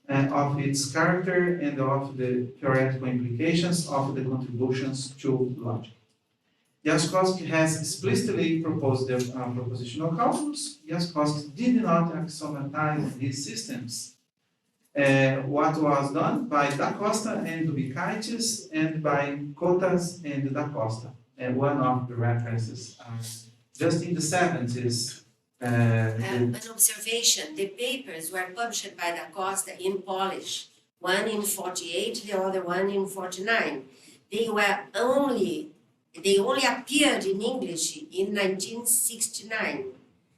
of its character, and of the theoretical implications of the contributions to logic. Jaskowski has explicitly proposed the propositional calculus. Jaskowski did not axiomatize these systems. What was done by Da Costa and Ubicaitis and by Cotas and Da Costa. One of the references just in the 70s. An observation, the papers were published by Da Costa in Polish, one in 48, the other one in 49. They only appeared in English in 1969,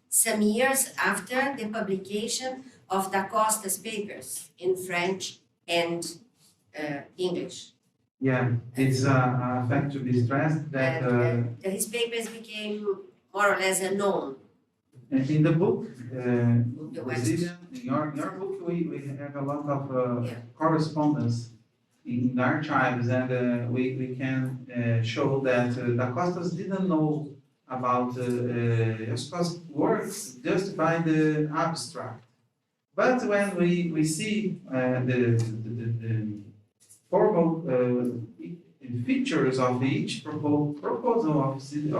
some years after the publication of Da Costa's papers in French and English. Yeah, it's a fact to be stressed that his papers became more or less unknown. And in the book, The West. Brazilian, in your book, we have a lot of Yeah. correspondence in archives, and we can show that Da Costas didn't know about Jaskowski's works just by the abstract. But when we see the formal features of each proposal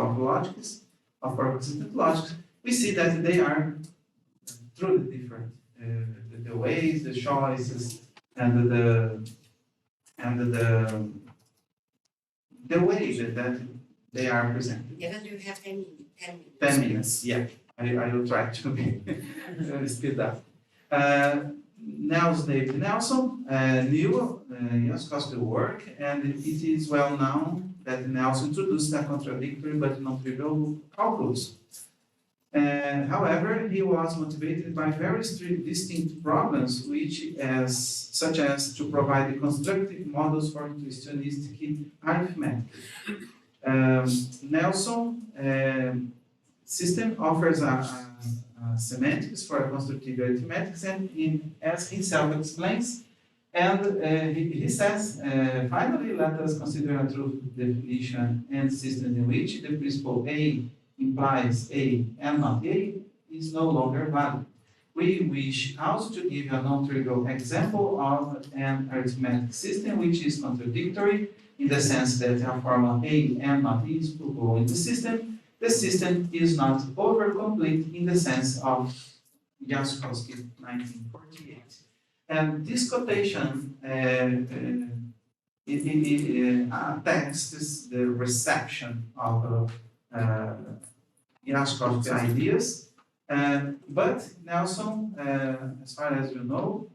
of logics, of paraconsistent logics, we see that they are truly different. The ways, the choices, and the way that they are presented. Evandro, you have 10 minutes. 10 minutes, yeah. I will try to be speed up. David Nelson knew Jaskowski's work, and it is well known that Nelson introduced a contradictory but non-trivial calculus. However, he was motivated by very distinct problems, such as to provide the constructive models for intuitionistic arithmetic. Nelson's system offers a semantics for constructive arithmetic, and as he himself explains, and he says, finally, let us consider a true definition and system in which the principle A implies A and not A is no longer valid. We wish also to give a non-trivial example of an arithmetic system which is contradictory in the sense that a formula A and not A is pluggable in the system. The system is not over-complete in the sense of Jaskowski, 1948. And this quotation attests the reception of Jaskowski's ideas, but Nelson, as far as you know,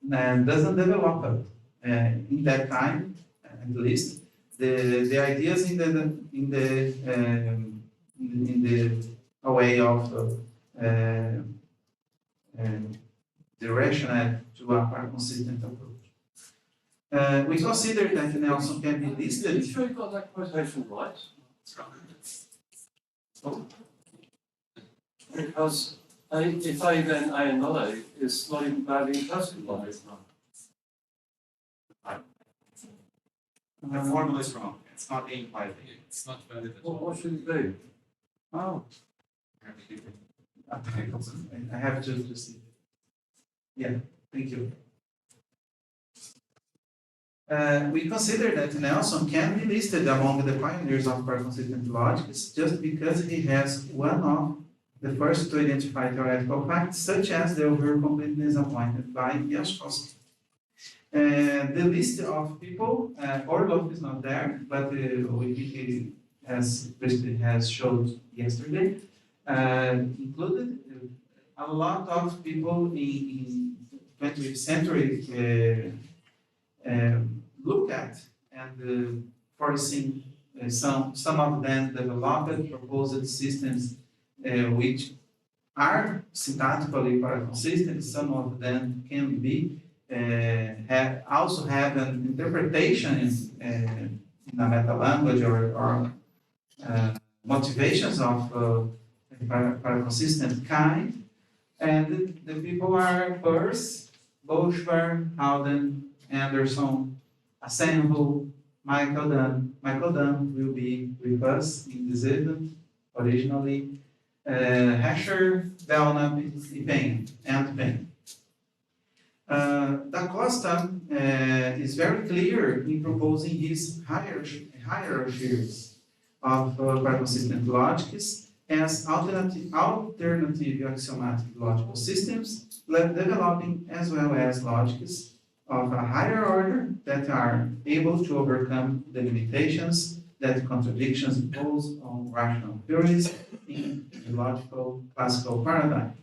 doesn't develop it. In that time, at least, the ideas in the way of the rationale to a consistent approach. We consider that Nelson can be Are you listed. sure you got that quotation right? Oh. Because if A then A and not A is not even badly interpreted by it. The formula is wrong. It's not A implies A. It's not valid at What all. should it be? Oh, I have to see. Yeah, thank you. We consider that Nelson can be listed among the pioneers of paraconsistent logics just because he has one of the first to identify theoretical facts, such as the over-completeness appointed by Jaskowski. The list of people, Orloff is not there, but as President has showed yesterday, included a lot of people in 20th century look at and foreseen some of them developed proposed systems which are syntactically paraconsistent. Some of them can be also have an interpretation in a meta language or motivations of paraconsistent kind, and the people are Peirce, Boschwer, Howden, Anderson, Assemble, Michael Dunn. Michael Dunn will be with us in this event originally. Hesher, Belknap, and Payne. Da Costa is very clear in proposing his hierarchies of paraconsistent logics as alternative axiomatic logical systems, developing as well as logics of a higher order that are able to overcome the limitations that contradictions impose on rational theories in the logical classical paradigm.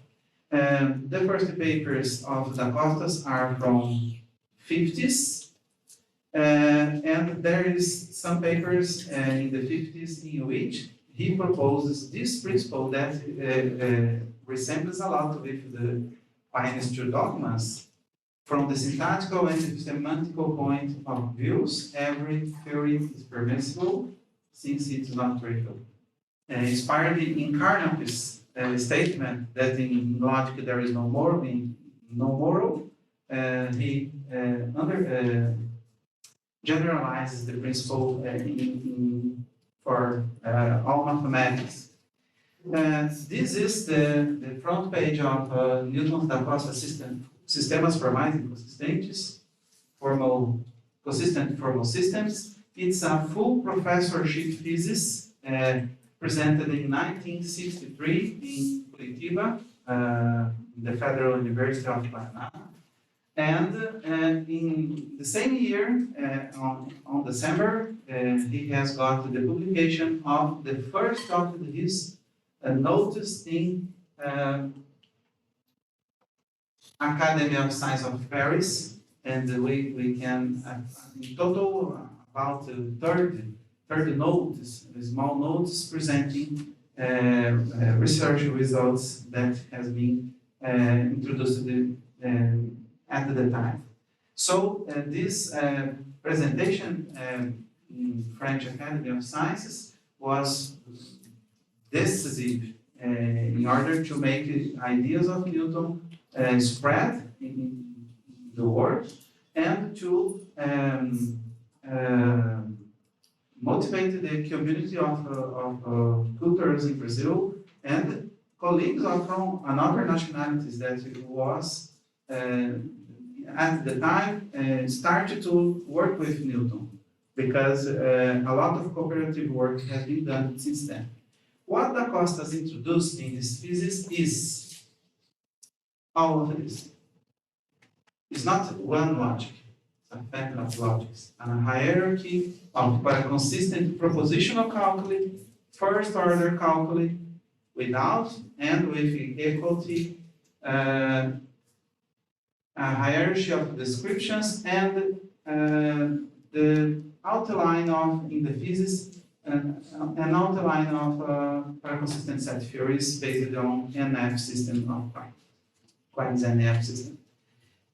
The first papers of Da Costa's are from 50s, and there is some papers in the 50s in which he proposes this principle that resembles a lot with the Pioneer's two dogmas. From the syntactical and epistemological point of views, every theory is permissible since it's not trivial. Inspired in Carnap's statement that in logic there is no moral, he generalizes the principle for all mathematics. This is the front page of Newton da Costa Sistemas Formais Inconsistentes, consistent formal systems. It's a full professorship thesis presented in 1963 in Curitiba, the Federal University of Maringá. And in the same year, on December, he has got the publication of the first of his notice in Academy of Science of Paris, and we can, in total, about 30 notes, small notes presenting research results that has been introduced at the time. So this presentation in French Academy of Sciences was decisive in order to make ideas of Newton spread in the world and to motivate the community of cultures in Brazil and colleagues from another nationalities that was at the time started to work with Newton, because a lot of cooperative work has been done since then. What Da Costa has introduced in this thesis is all of this. It's not one logic, it's a family of logics, and a hierarchy of paraconsistent propositional calculi, first order calculi, without and with equality, a hierarchy of descriptions, and the outline of, in the thesis, an outline of paraconsistent set theories based on NF system of Quines NF system.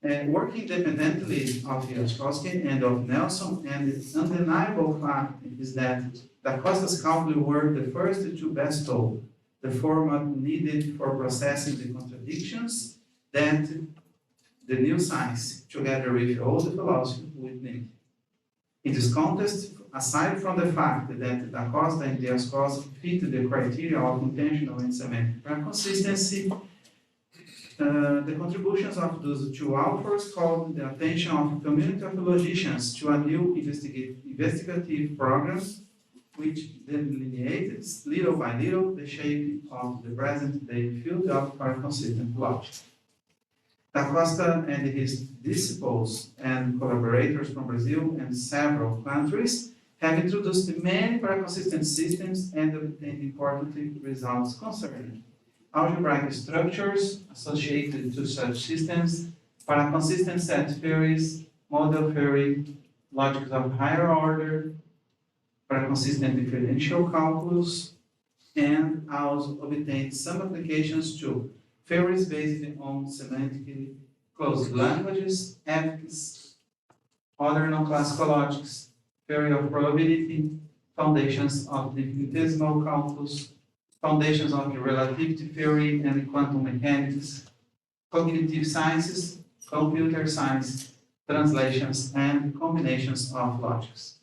Working independently of Jaskowski and of Nelson, and the undeniable fact is that Da Costa's calculi were the first to bestow the format needed for processing the contradictions that the new science, together with all the philosophy, would need. In this context, aside from the fact that Da Costa and Jaskowski fit the criteria of intentional and semantic paraconsistency, the contributions of those two authors called the attention of a community of logicians to a new investigative program which delineated little by little the shape of the present-day field of paraconsistent logic. Da Costa and his disciples and collaborators from Brazil and several countries have introduced many paraconsistent systems and obtained important results concerning algebraic structures associated to such systems, paraconsistent set theories, model theory, logics of higher order, paraconsistent differential calculus, and also obtained some applications to theories based on semantically closed languages, ethics, other non-classical logics, theory of probability, foundations of infinitesimal calculus, foundations of relativity theory and quantum mechanics, cognitive sciences, computer science, translations, and combinations of logics.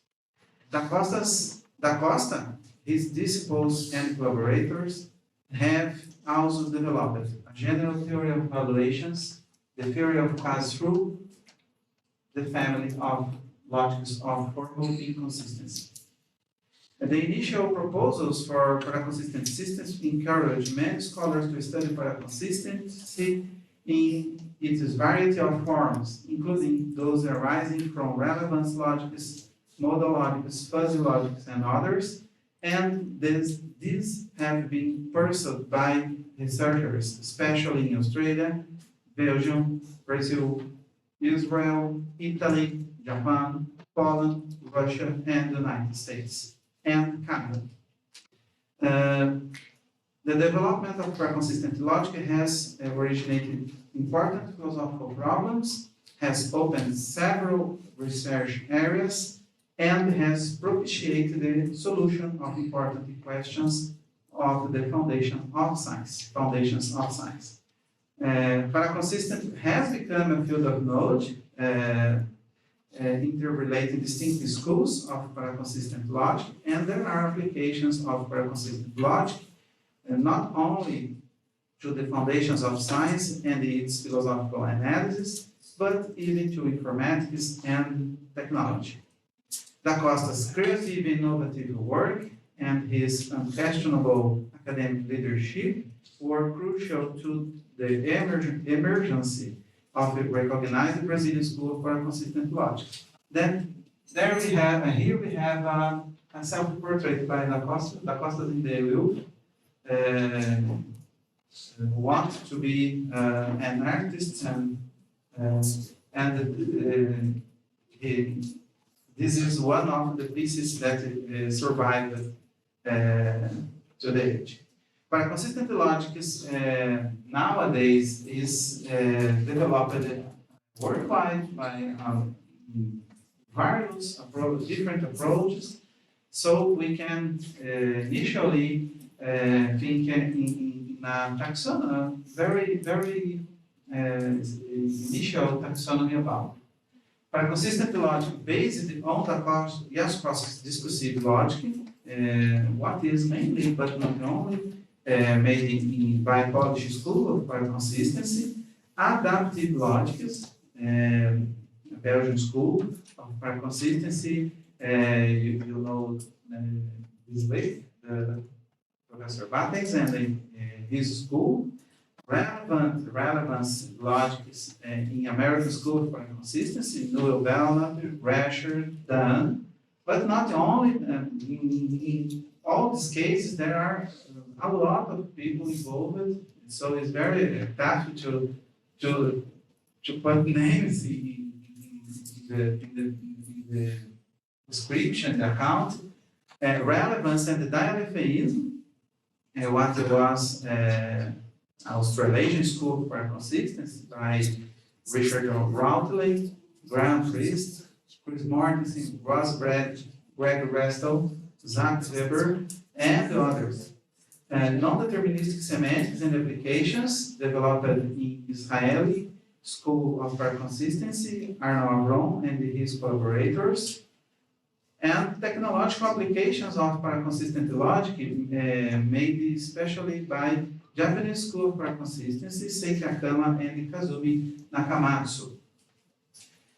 Da Costa, his disciples and collaborators have also developed a general theory of evaluations, the theory of pass through, the family of logics of formal inconsistency. The initial proposals for paraconsistent systems encourage many scholars to study paraconsistency in its variety of forms, including those arising from relevance logics, modal logics, fuzzy logics, and others, and these have been pursued by researchers, especially in Australia, Belgium, Brazil, Israel, Italy, Japan, Poland, Russia, and the United States, and Canada. The development of paraconsistent logic has originated important philosophical problems, has opened several research areas, and has propitiated the solution of important questions of the foundations of science. Paraconsistent has become a field of knowledge, interrelating distinct schools of paraconsistent logic, and there are applications of paraconsistent logic, not only to the foundations of science and its philosophical analysis, but even to informatics and technology. Da Costa's creative, innovative work and his unquestionable academic leadership were crucial to the emergence of a recognized Brazilian school of paraconsistent logic. Then here we have a self-portrait by Da Costa. Da Costa in the Louvre want to be an artist, and this is one of the pieces that survived to the age. Paraconsistent logic is nowadays is developed worldwide by various different approaches. So we can initially think in a taxonomy, very initial taxonomy about. Paraconsistent logic based on Da Costa Jaskowski's discursive logic, what is mainly, but not only, made by Polish School of Paraconsistency, adaptive logics, Belgian School of Paraconsistency, you know this way, Professor Bates and his school, relevance logics in American School of Paraconsistency, Newell, Rasher, Dunn, but not only, in all these cases, there are a lot of people involved, so it's very tough to put names in the description, the account. Relevance and the dialetheism, what was Australasian School of Paraconsistency by Richard Routley, Graham Priest, Chris Mortensen, Ross Brett, Greg Restow, Zach Weber, and others. Non-deterministic semantics and applications developed in Israeli School of Paraconsistency, Arno Avron and his collaborators, and technological applications of paraconsistent logic made especially by Japanese School of Paraconsistency, Seiki Akama and Kazumi Nakamatsu.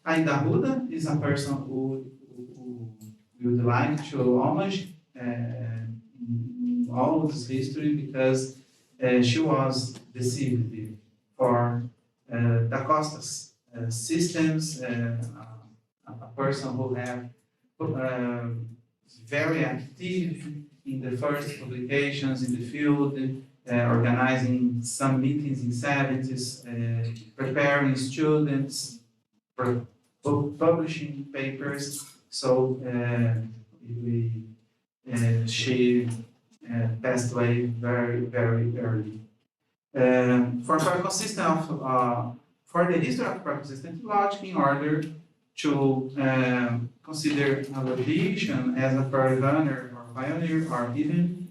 Aida Huda is a person who would like to homage all this history because she was deceived for Da Costa's systems, a person who had very active in the first publications in the field, organizing some meetings in 70s, preparing students, publishing papers. So she passed away very early. For the history of paraconsistent logic, in order to consider a logician as a forerunner or pioneer or even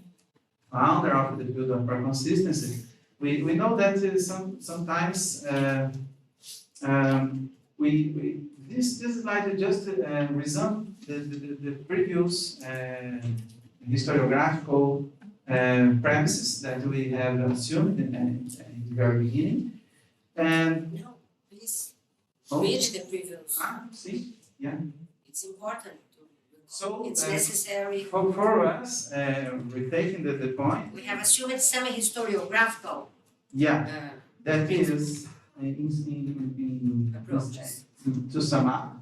founder of the field of paraconsistency, we know that sometimes this slide just resumes the previous historiographical premises that we have assumed in the very beginning. And No, please read the previous. see, yeah. It's important to. So It's necessary. for us, retaking the point. We have assumed some historiographical Yeah, that is in approach. to sum up.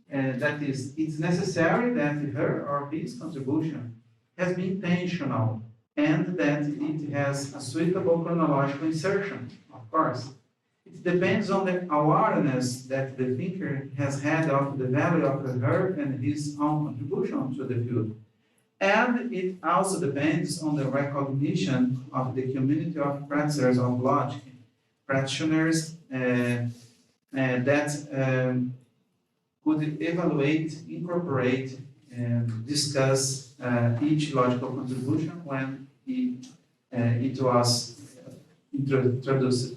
That is, it's necessary that her or his contribution has been intentional and that it has a suitable chronological insertion, of course. It depends on the awareness that the thinker has had of the value of her and his own contribution to the field. And it also depends on the recognition of the community of practitioners of logic, practitioners that could evaluate, incorporate, and discuss each logical contribution when it was introduced.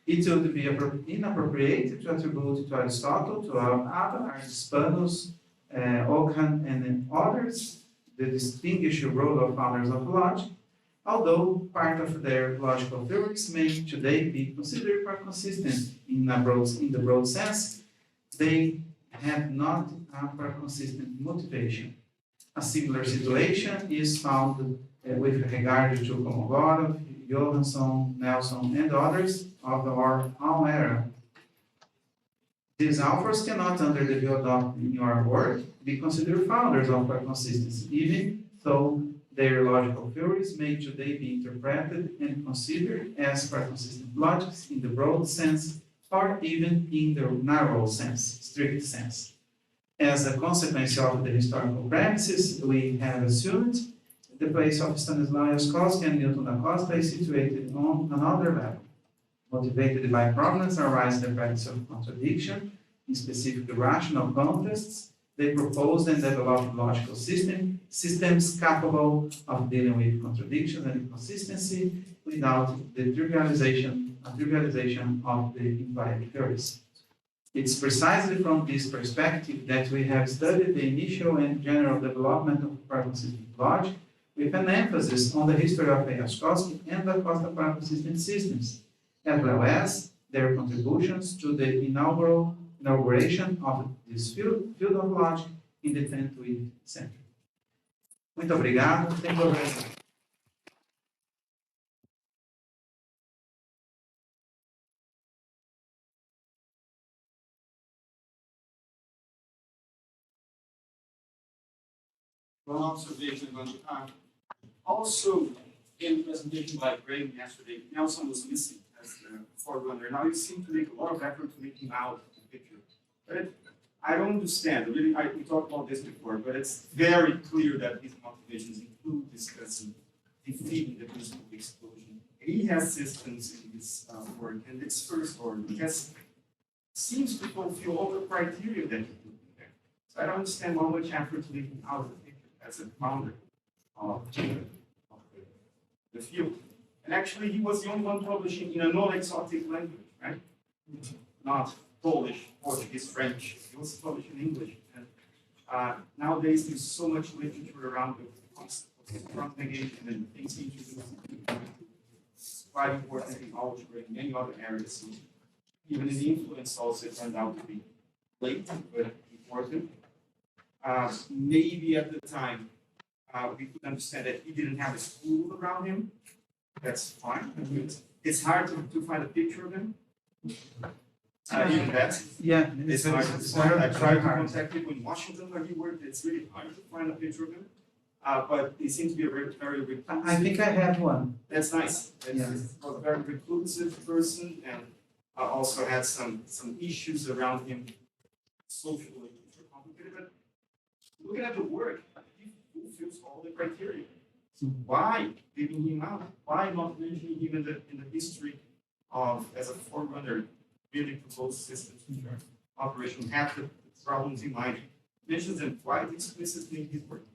It would be inappropriate to attribute to Aristotle, to Aristophanes, Ockham, and others the distinguished role of founders of logic, although part of their logical theories may today be considered paraconsistent in the broad sense. They had not a paraconsistent motivation. A similar situation is found with regard to Kolmogorov, Johansson, Nelson, and others of our own era. These authors cannot, under the view adopted in your work, be considered founders of paraconsistency, even though their logical theories may today be interpreted and considered as paraconsistent logics in the broad sense, or even in the narrow sense, strict sense. As a consequence of the historical premises, we have assumed the place of Stanislaw Jaskowski and Newton da Costa is situated on another level. Motivated by problems arising in the practice of contradiction in specific rational contests, they proposed and developed logical systems capable of dealing with contradictions and inconsistency without the trivialization of the implied theories. It's precisely from this perspective that we have studied the initial and general development of paraconsistent logic, with an emphasis on the history of Jaskowski and da Costa paraconsistent systems, as well as their contributions to the inauguration of this field of logic in the 20th century. Muito obrigado. Thank you very much. One observation, Evandro. Also, in the presentation by Graham yesterday, Nelson was missing as the forerunner. Now you seem to make a lot of effort to make him out of the picture. But I don't understand. Really, we talked about this before, but it's very clear that his motivations include discussing defeating the principle of exclusion. He has systems in his work, and its first order seems to fulfill all the criteria that he put in there. So I don't understand how much effort to make him out of the picture as a founder of the field. And actually, he was the only one publishing in a non-exotic language, right? Not Polish, Portuguese, French. He was published in English. And nowadays, there's so much literature around the concept of negation and things he introduced. It's quite important in algebra and many other areas. So even in the influence also turned out to be late, but important. Maybe at the time, we could understand that he didn't have a school around him. That's fine. It's hard to find a picture of him. Even that. Yeah, It's hard to find. I tried to contact people in Washington where he worked. It's really hard to find a picture of him. But he seems to be a very reclusive. I think I have one. That's nice. He was a very reclusive person and also had some issues around him socially, which are complicated. But looking at the work, he fulfills all the criteria. So why leaving him out? Why not mentioning him in the history of as a forerunner, really proposed systems which are operational, have the problems in mind? Mentions them quite explicitly in his work.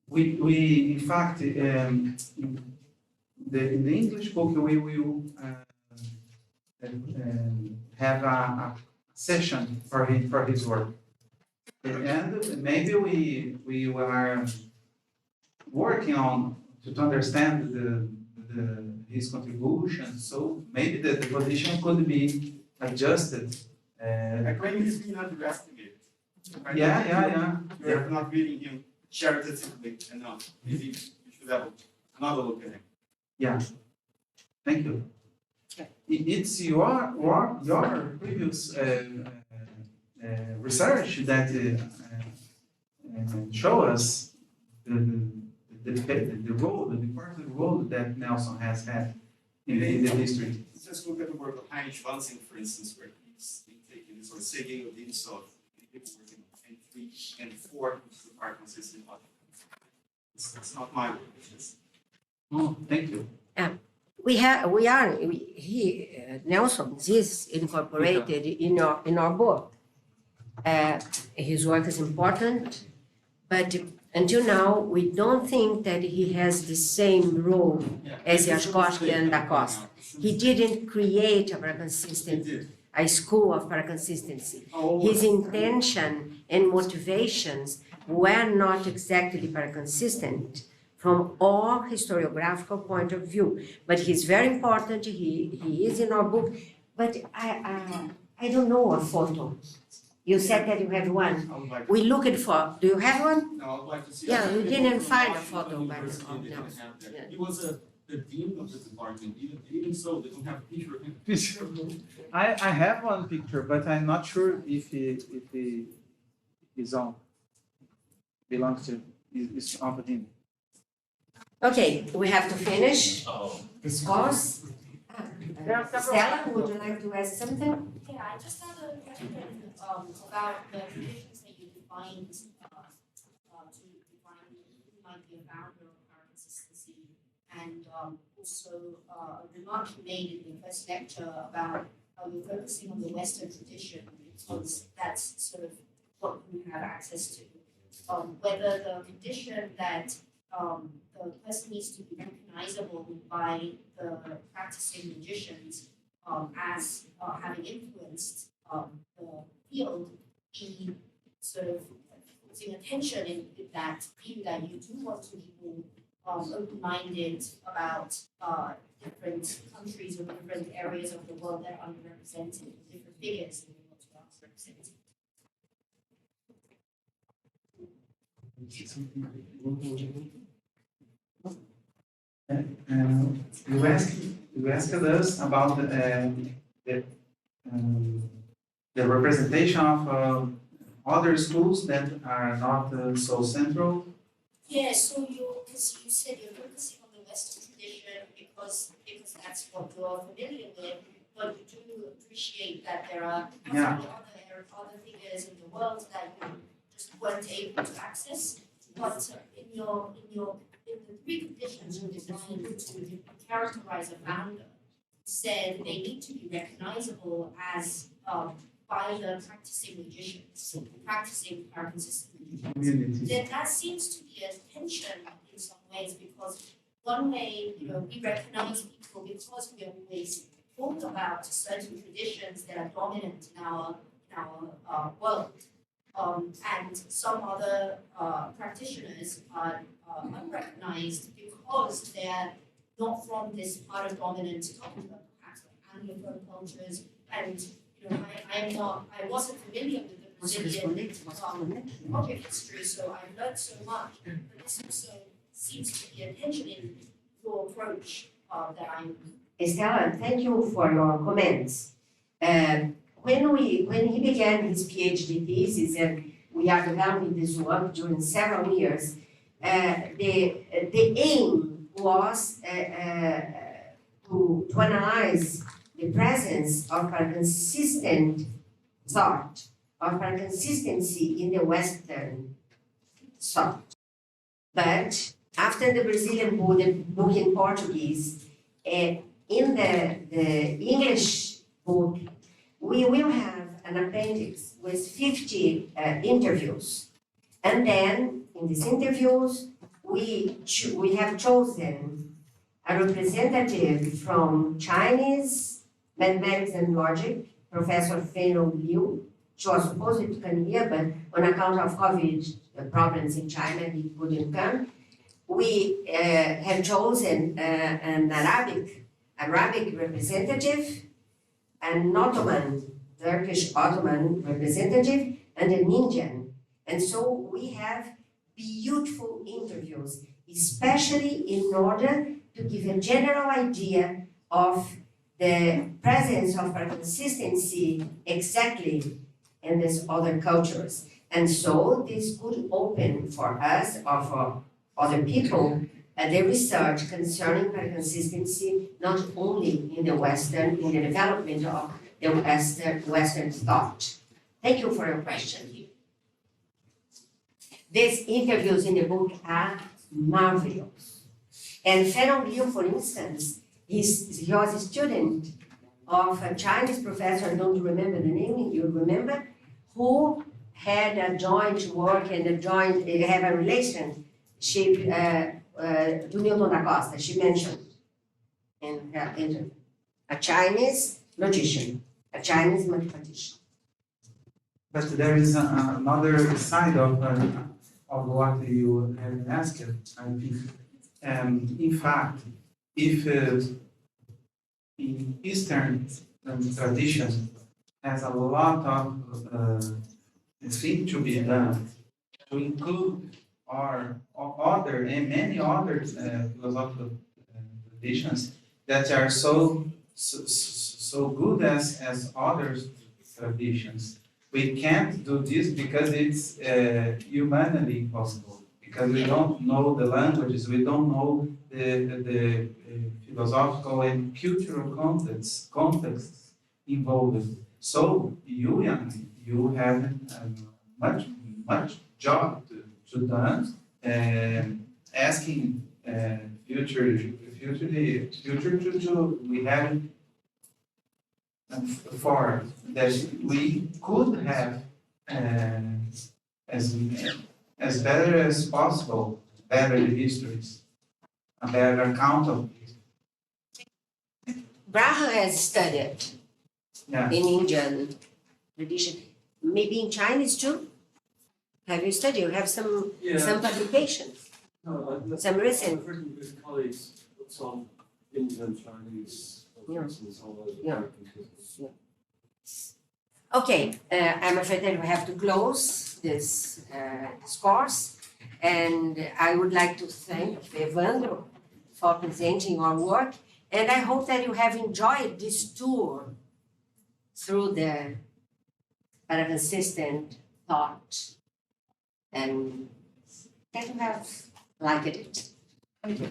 We in fact, in the English book, we will have a session for his work. And maybe we are working on to understand his contribution. So maybe the position could be adjusted. I claim he's being underestimated. Yeah. You're not reading him charitably enough. Maybe you should have another look at him. Yeah. Thank you. It's your previous research that show us the role, the important role that Nelson has had in the history. Just look at the work of Heinrich Wansing, for instance, where he's been taking this, or Sergei Odintsov, working on N3 and 4, which is the paraconsistent logic. It's not my work, it's just. Oh, thank you. Nelson is incorporated in our book. His work is important, but until now, we don't think that he has the same role as Jaskowski and da Costa. He didn't create a a school of paraconsistency. His intention and motivations were not exactly paraconsistent from all historiographical point of view. But he's very important, he is in our book, but I don't know a photo. You said that you have one. I would like We looked for, do you have one? No, I'd like to see. Yeah, we It didn't was find a Washington photo by University, now. they No. didn't have that. Yeah. He was the dean of the department, even so, they don't have a picture of him. I have one picture, but I'm not sure if he is on, belongs to, is of him. Okay, we have to finish. Oh. This course. Stella, would you like to ask something? Yeah, I just have a question about the conditions that you defined to define who might be a founder of paraconsistency, and also a remark you made in the first lecture about how you're focusing on the Western tradition because that's sort of what you have access to. Whether the condition that the person needs to be recognizable by the practicing magicians as having influenced the field, be sort of putting attention in that view that you do want to be more open-minded about different countries or different areas of the world that are underrepresented, different figures that you want to represent. You asked us about the representation of other schools that are not so central. Yeah, so because you said you're focusing on the Western tradition because that's what you're familiar with, but you do appreciate that there are other figures in the world that you just weren't able to access. But in the three conditions you defined to characterize a founder, said they need to be recognizable as by the practicing magicians, practicing paraconsistent magicians. Then that seems to be a tension in some ways because one way, we recognize people because we always talk about certain traditions that are dominant in our world. And some other practitioners are unrecognized because they're not from this part of dominant culture, perhaps like Anglophone cultures. And I wasn't familiar with the Brazilian object history, so I've learned so much. But this also seems to be a tension in your approach that I'm. Estella, thank you for your comments. When he began his PhD thesis, and we are developing this work during several years, the aim was to analyze the presence of a consistent thought, of a consistency in the Western thought. But after the Brazilian book in Portuguese, in the English book, we will have an appendix with 50 interviews. And then in these interviews, we have chosen a representative from Chinese mathematics and logic, Professor Feng Liu. She was supposed to come here, but on account of COVID problems in China, he couldn't come. We have chosen an Arabic representative, an Turkish Ottoman representative, and an Indian. And so we have beautiful interviews, especially in order to give a general idea of the presence of consistency exactly in these other cultures. And so this could open for us or for other people the research concerning consistency not only in the development of the Western thought. Thank you for your question. These interviews in the book are marvelous. And Feng Liu, for instance, he was a student of a Chinese professor, I don't remember the name, you remember, who had a joint work and have a relationship to Newton da Costa, she mentioned in her interview. A Chinese logician, a Chinese mathematician. But there is another side of what you have asked, I think. In fact, if in Eastern tradition has a lot of things to be done to include or other and many other philosophical traditions that are so good as other traditions. We can't do this because it's humanly impossible, because we don't know the languages, we don't know the philosophical and cultural contexts involved. So you have much job to done, asking future to we have for that we could have as better as possible better histories, a better account of it. Braha has studied Yeah. in Indian tradition, maybe in Chinese too. Have you studied? You have some publications, No, some recent. I've written with colleagues books on Indian, Chinese, lessons on those Yeah. American. Okay, I'm afraid that we have to close this course, and I would like to thank Evandro for presenting our work, and I hope that you have enjoyed this tour through the paraconsistent thought, and that you have liked it. Thank you.